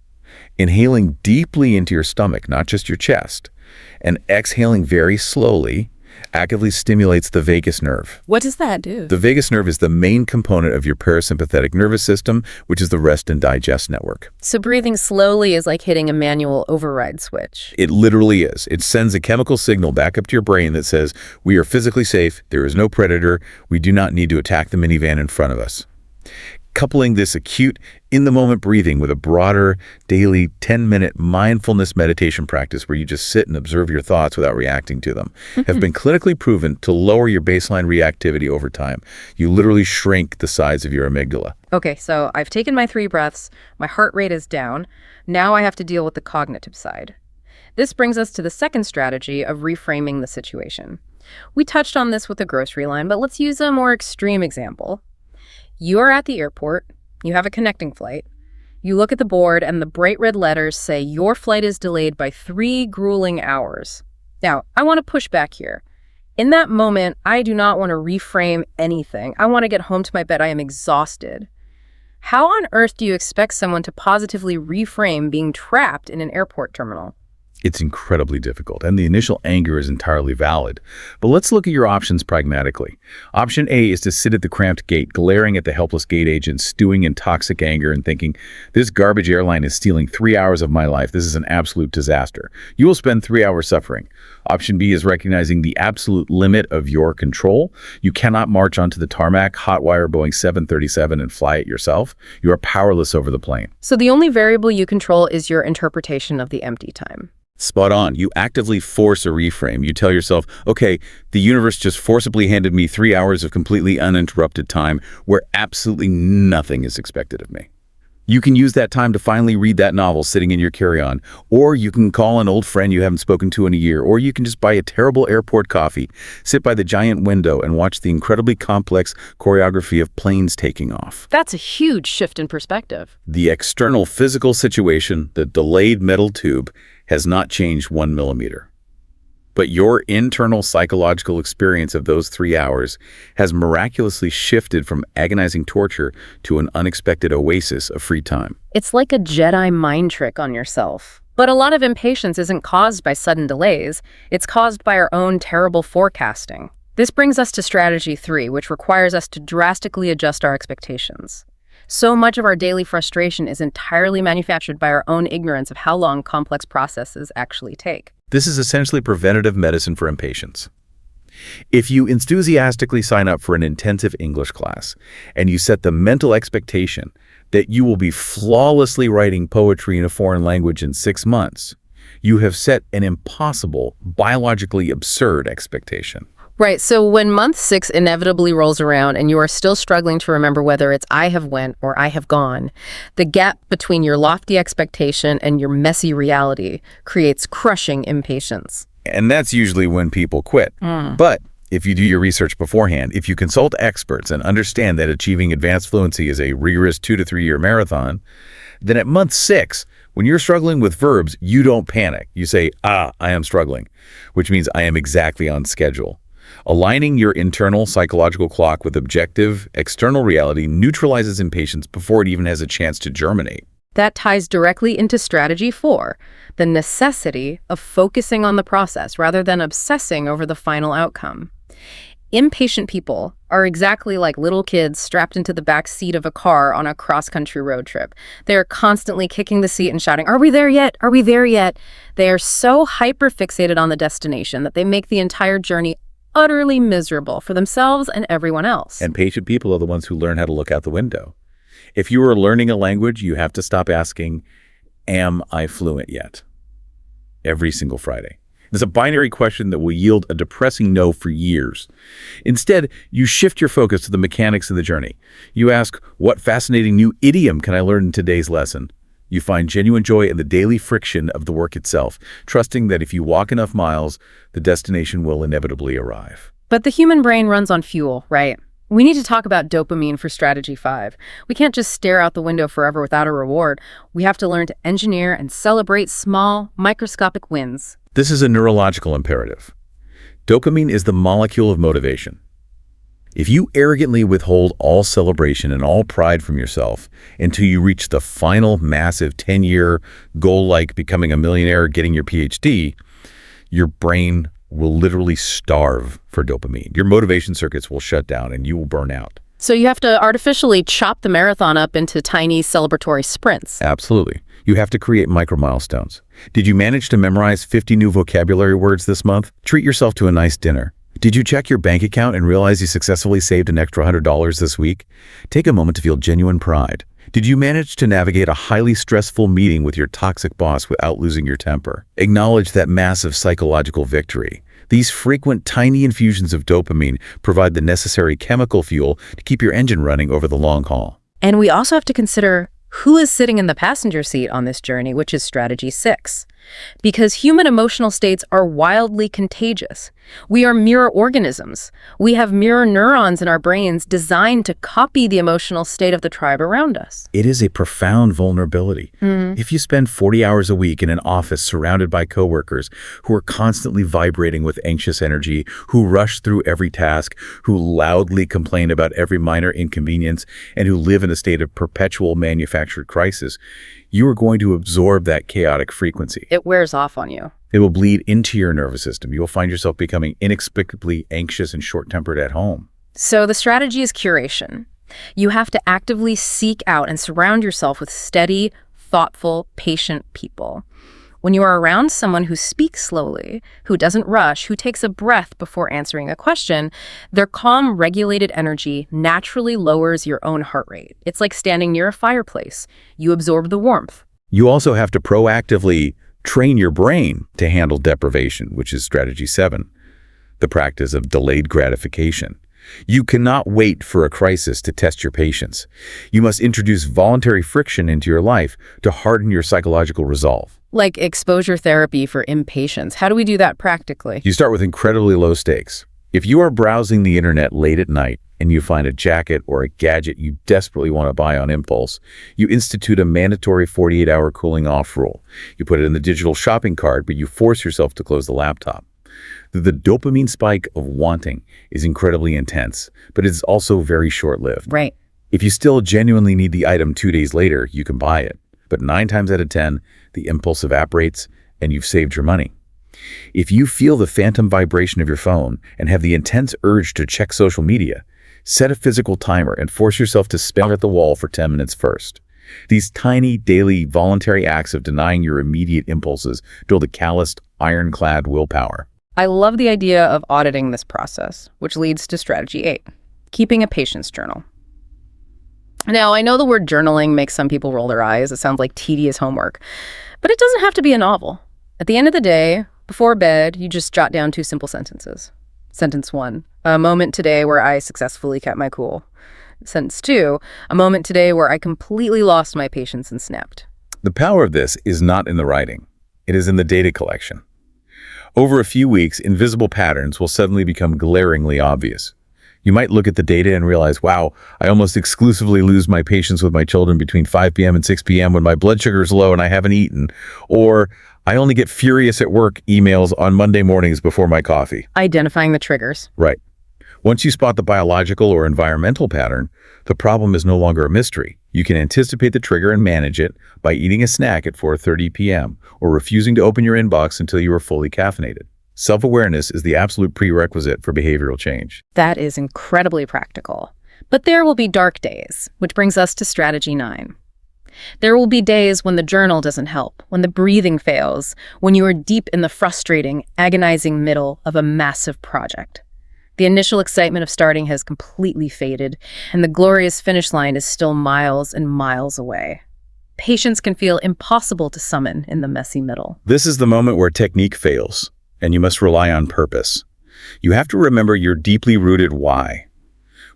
inhaling deeply into your stomach, not just your chest, and exhaling very slowly actively stimulates the vagus nerve. What does that do? The vagus nerve is the main component of your parasympathetic nervous system, which is the rest and digest network. So breathing slowly is like hitting a manual override switch. It literally is. It sends a chemical signal back up to your brain that says, we are physically safe, there is no predator, we do not need to attack the minivan in front of us. Coupling this acute, in-the-moment breathing with a broader, daily 10-minute mindfulness meditation practice where you just sit and observe your thoughts without reacting to them have been clinically proven to lower your baseline reactivity over time. You literally shrink the size of your amygdala. Okay, so I've taken my 3 breaths, my heart rate is down. Now I have to deal with the cognitive side. This brings us to the second strategy of reframing the situation. We touched on this with the grocery line, but let's use a more extreme example. You are at the airport, you have a connecting flight, you look at the board and the bright red letters say your flight is delayed by 3 grueling hours. Now, I want to push back here. In that moment, I do not want to reframe anything. I want to get home to my bed. I am exhausted. How on earth do you expect someone to positively reframe being trapped in an airport terminal? It's incredibly difficult, and the initial anger is entirely valid. But let's look at your options pragmatically. Option A is to sit at the cramped gate, glaring at the helpless gate agent, stewing in toxic anger and thinking, this garbage airline is stealing 3 hours of my life. This is an absolute disaster. You will spend 3 hours suffering. Option B is recognizing the absolute limit of your control. You cannot march onto the tarmac, hotwire Boeing 737, and fly it yourself. You are powerless over the plane. So the only variable you control is your interpretation of the empty time. Spot on. You actively force a reframe. You tell yourself, okay, the universe just forcibly handed me 3 hours of completely uninterrupted time where absolutely nothing is expected of me. You can use that time to finally read that novel sitting in your carry-on, or you can call an old friend you haven't spoken to in a year, or you can just buy a terrible airport coffee, sit by the giant window, and watch the incredibly complex choreography of planes taking off. That's a huge shift in perspective. The external physical situation, the delayed metal tube, has not changed 1 millimeter. But your internal psychological experience of those 3 hours has miraculously shifted from agonizing torture to an unexpected oasis of free time. It's like a Jedi mind trick on yourself. But a lot of impatience isn't caused by sudden delays. It's caused by our own terrible forecasting. This brings us to strategy 3, which requires us to drastically adjust our expectations. So much of our daily frustration is entirely manufactured by our own ignorance of how long complex processes actually take. This is essentially preventative medicine for impatience. If you enthusiastically sign up for an intensive English class and you set the mental expectation that you will be flawlessly writing poetry in a foreign language in 6 months, you have set an impossible, biologically absurd expectation. Right, so when month 6 inevitably rolls around and you are still struggling to remember whether it's I have went or I have gone, the gap between your lofty expectation and your messy reality creates crushing impatience. And that's usually when people quit. But if you do your research beforehand, if you consult experts and understand that achieving advanced fluency is a rigorous 2 to 3 year marathon, then at month 6, when you're struggling with verbs, you don't panic. You say, I am struggling, which means I am exactly on schedule. Aligning your internal psychological clock with objective, external reality neutralizes impatience before it even has a chance to germinate. That ties directly into strategy 4, the necessity of focusing on the process rather than obsessing over the final outcome. Impatient people are exactly like little kids strapped into the back seat of a car on a cross-country road trip. They are constantly kicking the seat and shouting, "Are we there yet? Are we there yet?" They are so hyper-fixated on the destination that they make the entire journey utterly miserable for themselves and everyone else. And patient people are the ones who learn how to look out the window. If you are learning a language, you have to stop asking, am I fluent yet? Every single Friday. It's a binary question that will yield a depressing no for years. Instead, you shift your focus to the mechanics of the journey. You ask, what fascinating new idiom can I learn in today's lesson? You find genuine joy in the daily friction of the work itself, trusting that if you walk enough miles, the destination will inevitably arrive. But the human brain runs on fuel, right? We need to talk about dopamine for strategy 5. We can't just stare out the window forever without a reward. We have to learn to engineer and celebrate small, microscopic wins. This is a neurological imperative. Dopamine is the molecule of motivation. If you arrogantly withhold all celebration and all pride from yourself until you reach the final massive 10-year goal like becoming a millionaire or getting your PhD, your brain will literally starve for dopamine. Your motivation circuits will shut down and you will burn out. So you have to artificially chop the marathon up into tiny celebratory sprints. Absolutely. You have to create micro milestones. Did you manage to memorize 50 new vocabulary words this month? Treat yourself to a nice dinner. Did you check your bank account and realize you successfully saved an extra $100 this week? Take a moment to feel genuine pride. Did you manage to navigate a highly stressful meeting with your toxic boss without losing your temper? Acknowledge that massive psychological victory. These frequent tiny infusions of dopamine provide the necessary chemical fuel to keep your engine running over the long haul. And we also have to consider who is sitting in the passenger seat on this journey, which is strategy 6. Because human emotional states are wildly contagious. We are mirror organisms. We have mirror neurons in our brains designed to copy the emotional state of the tribe around us. It is a profound vulnerability. If you spend 40 hours a week in an office surrounded by coworkers who are constantly vibrating with anxious energy, who rush through every task, who loudly complain about every minor inconvenience, and who live in a state of perpetual manufactured crisis, you are going to absorb that chaotic frequency. It wears off on you. It will bleed into your nervous system. You will find yourself becoming inexplicably anxious and short-tempered at home. So the strategy is curation. You have to actively seek out and surround yourself with steady, thoughtful, patient people. When you are around someone who speaks slowly, who doesn't rush, who takes a breath before answering a question, their calm, regulated energy naturally lowers your own heart rate. It's like standing near a fireplace. You absorb the warmth. You also have to proactively train your brain to handle deprivation, which is strategy 7, the practice of delayed gratification. You cannot wait for a crisis to test your patience. You must introduce voluntary friction into your life to harden your psychological resolve. Like exposure therapy for impatience. How do we do that practically? You start with incredibly low stakes. If you are browsing the internet late at night and you find a jacket or a gadget you desperately want to buy on impulse, you institute a mandatory 48-hour cooling off rule. You put it in the digital shopping cart, but you force yourself to close the laptop. The dopamine spike of wanting is incredibly intense, but it's also very short-lived. Right. If you still genuinely need the item 2 days later, you can buy it. But 9 times out of 10, the impulse evaporates and you've saved your money. If you feel the phantom vibration of your phone and have the intense urge to check social media, set a physical timer and force yourself to stare at the wall for 10 minutes first. These tiny, daily, voluntary acts of denying your immediate impulses build a calloused, ironclad willpower. I love the idea of auditing this process, which leads to strategy 8, keeping a patience journal. Now, I know the word journaling makes some people roll their eyes. It sounds like tedious homework, but it doesn't have to be a novel. At the end of the day, before bed, you just jot down 2 simple sentences. Sentence 1, a moment today where I successfully kept my cool. Sentence 2, a moment today where I completely lost my patience and snapped. The power of this is not in the writing. It is in the data collection. Over a few weeks, invisible patterns will suddenly become glaringly obvious. You might look at the data and realize, wow, I almost exclusively lose my patience with my children between 5 p.m. and 6 p.m. when my blood sugar is low and I haven't eaten. Or I only get furious at work emails on Monday mornings before my coffee. Identifying the triggers. Right. Once you spot the biological or environmental pattern, the problem is no longer a mystery. You can anticipate the trigger and manage it by eating a snack at 4:30 p.m. or refusing to open your inbox until you are fully caffeinated. Self-awareness is the absolute prerequisite for behavioral change. That is incredibly practical. But there will be dark days, which brings us to strategy 9. There will be days when the journal doesn't help, when the breathing fails, when you are deep in the frustrating, agonizing middle of a massive project. The initial excitement of starting has completely faded, and the glorious finish line is still miles and miles away. Patience can feel impossible to summon in the messy middle. This is the moment where technique fails, and you must rely on purpose. You have to remember your deeply rooted why.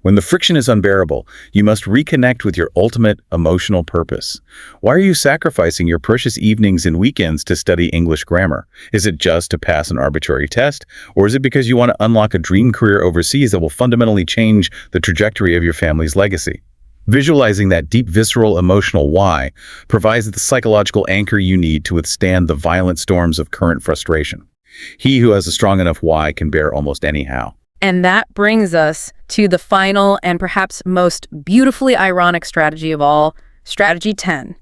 When the friction is unbearable, you must reconnect with your ultimate emotional purpose. Why are you sacrificing your precious evenings and weekends to study English grammar? Is it just to pass an arbitrary test? Or is it because you want to unlock a dream career overseas that will fundamentally change the trajectory of your family's legacy? Visualizing that deep, visceral, emotional why provides the psychological anchor you need to withstand the violent storms of current frustration. He who has a strong enough why can bear almost anyhow. And that brings us to the final and perhaps most beautifully ironic strategy of all, strategy 10.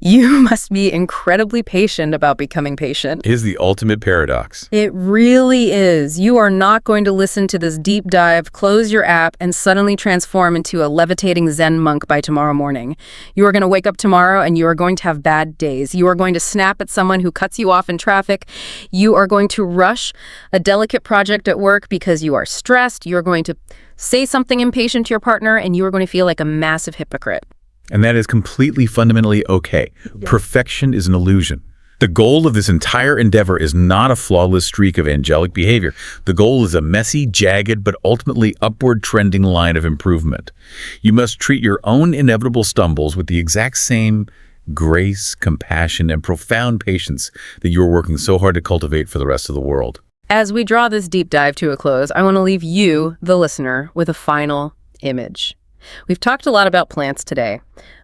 You must be incredibly patient about becoming patient. Is the ultimate paradox. It really is. You are not going to listen to this deep dive, close your app, and suddenly transform into a levitating Zen monk by tomorrow morning. You are going to wake up tomorrow and you are going to have bad days. You are going to snap at someone who cuts you off in traffic. You are going to rush a delicate project at work because you are stressed. You're going to say something impatient to your partner and you are going to feel like a massive hypocrite. And that is completely fundamentally okay. Perfection is an illusion. The goal of this entire endeavor is not a flawless streak of angelic behavior. The goal is a messy, jagged, but ultimately upward trending line of improvement. You must treat your own inevitable stumbles with the exact same grace, compassion, and profound patience that you are working so hard to cultivate for the rest of the world. As we draw this deep dive to a close, I want to leave you, the listener, with a final image. We've talked a lot about plants today,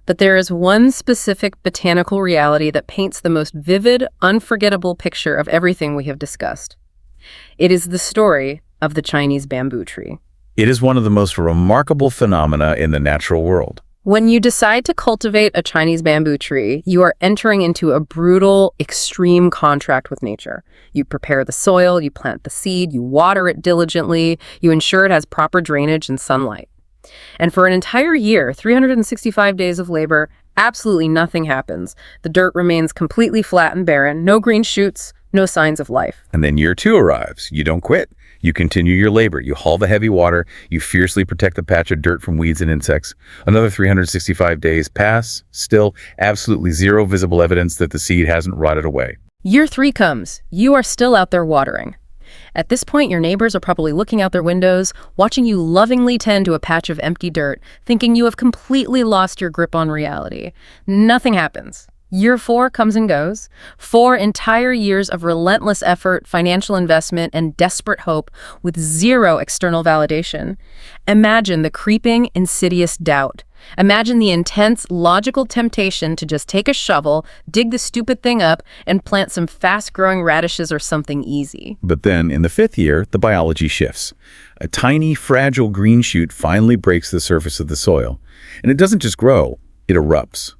but there is one specific botanical reality that paints the most vivid, unforgettable picture of everything we have discussed. It is the story of the Chinese bamboo tree. It is one of the most remarkable phenomena in the natural world. When you decide to cultivate a Chinese bamboo tree, you are entering into a brutal, extreme contract with nature. You prepare the soil, you plant the seed, you water it diligently, you ensure it has proper drainage and sunlight. And for an entire year, 365 days of labor, absolutely nothing happens. The dirt remains completely flat and barren, no green shoots, no signs of life. And then year 2 arrives. You don't quit. You continue your labor. You haul the heavy water. You fiercely protect the patch of dirt from weeds and insects. Another 365 days pass. Still, absolutely zero visible evidence that the seed hasn't rotted away. Year 3 comes. You are still out there watering. At this point, your neighbors are probably looking out their windows, watching you lovingly tend to a patch of empty dirt, thinking you have completely lost your grip on reality. Nothing happens. Year 4 comes and goes. 4 entire years of relentless effort, financial investment, and desperate hope with zero external validation. Imagine the creeping, insidious doubt. Imagine the intense, logical temptation to just take a shovel, dig the stupid thing up, and plant some fast-growing radishes or something easy. But then, in the 5th year, the biology shifts. A tiny, fragile green shoot finally breaks the surface of the soil. And it doesn't just grow, it erupts.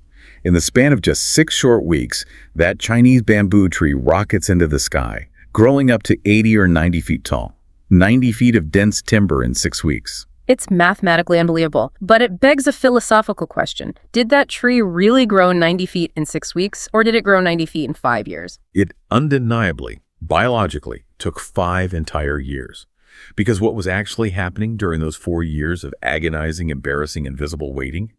In the span of just 6 short weeks, that Chinese bamboo tree rockets into the sky, growing up to 80 or 90 feet tall. 90 feet of dense timber in 6 weeks. It's mathematically unbelievable, but it begs a philosophical question. Did that tree really grow 90 feet in 6 weeks, or did it grow 90 feet in 5 years? It undeniably, biologically, took 5 entire years. Because what was actually happening during those 4 years of agonizing, embarrassing, invisible waiting?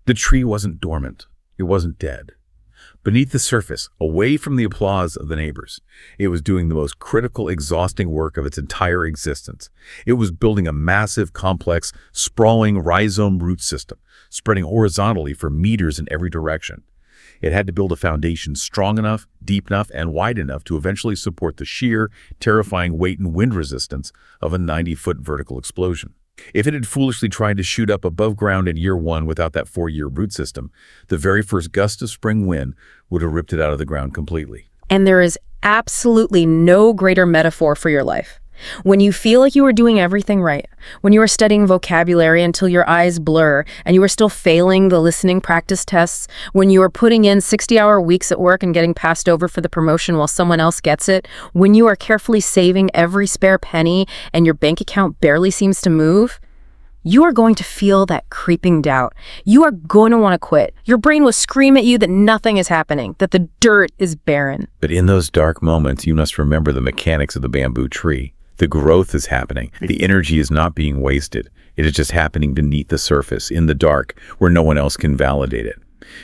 The tree wasn't dormant. It wasn't dead. Beneath the surface, away from the applause of the neighbors, it was doing the most critical, exhausting work of its entire existence. It was building a massive, complex, sprawling rhizome root system, spreading horizontally for meters in every direction. It had to build a foundation strong enough, deep enough, and wide enough to eventually support the sheer, terrifying weight and wind resistance of a 90-foot vertical explosion. If it had foolishly tried to shoot up above ground in year 1 without that 4-year root system, the very first gust of spring wind would have ripped it out of the ground completely. And there is absolutely no greater metaphor for your life. When you feel like you are doing everything right, when you are studying vocabulary until your eyes blur and you are still failing the listening practice tests, when you are putting in 60-hour weeks at work and getting passed over for the promotion while someone else gets it, when you are carefully saving every spare penny and your bank account barely seems to move, you are going to feel that creeping doubt. You are going to want to quit. Your brain will scream at you that nothing is happening, that the dirt is barren. But in those dark moments, you must remember the mechanics of the bamboo tree. The growth is happening. The energy is not being wasted. It is just happening beneath the surface, in the dark, where no one else can validate it.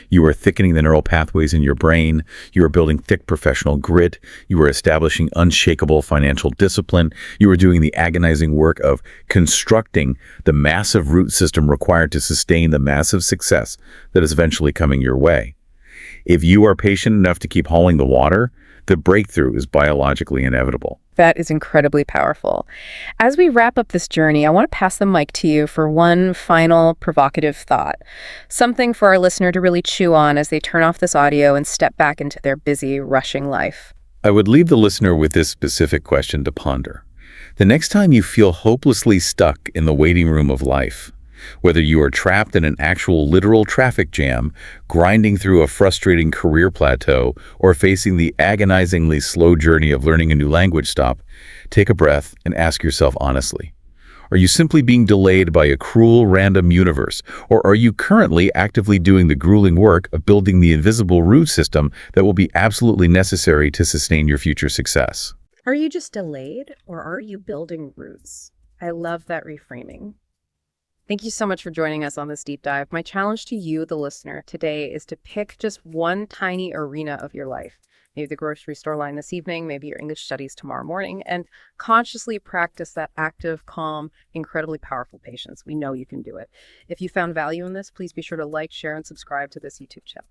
You are thickening the neural pathways in your brain. You are building thick professional grit. You are establishing unshakable financial discipline. You are doing the agonizing work of constructing the massive root system required to sustain the massive success that is eventually coming your way. If you are patient enough to keep hauling the water, the breakthrough is biologically inevitable. That is incredibly powerful. As we wrap up this journey, I want to pass the mic to you for one final provocative thought, something for our listener to really chew on as they turn off this audio and step back into their busy, rushing life. I would leave the listener with this specific question to ponder. The next time you feel hopelessly stuck in the waiting room of life, whether you are trapped in an actual literal traffic jam, grinding through a frustrating career plateau, or facing the agonizingly slow journey of learning a new language, stop, take a breath, and ask yourself honestly, are you simply being delayed by a cruel, random universe, or are you currently actively doing the grueling work of building the invisible root system that will be absolutely necessary to sustain your future success? Are you just delayed, or are you building roots? I love that reframing. Thank you so much for joining us on this deep dive. My challenge to you, the listener, today is to pick just one tiny arena of your life, maybe the grocery store line this evening, maybe your English studies tomorrow morning, and consciously practice that active, calm, incredibly powerful patience. We know you can do it. If you found value in this, please be sure to like, share, and subscribe to this YouTube channel.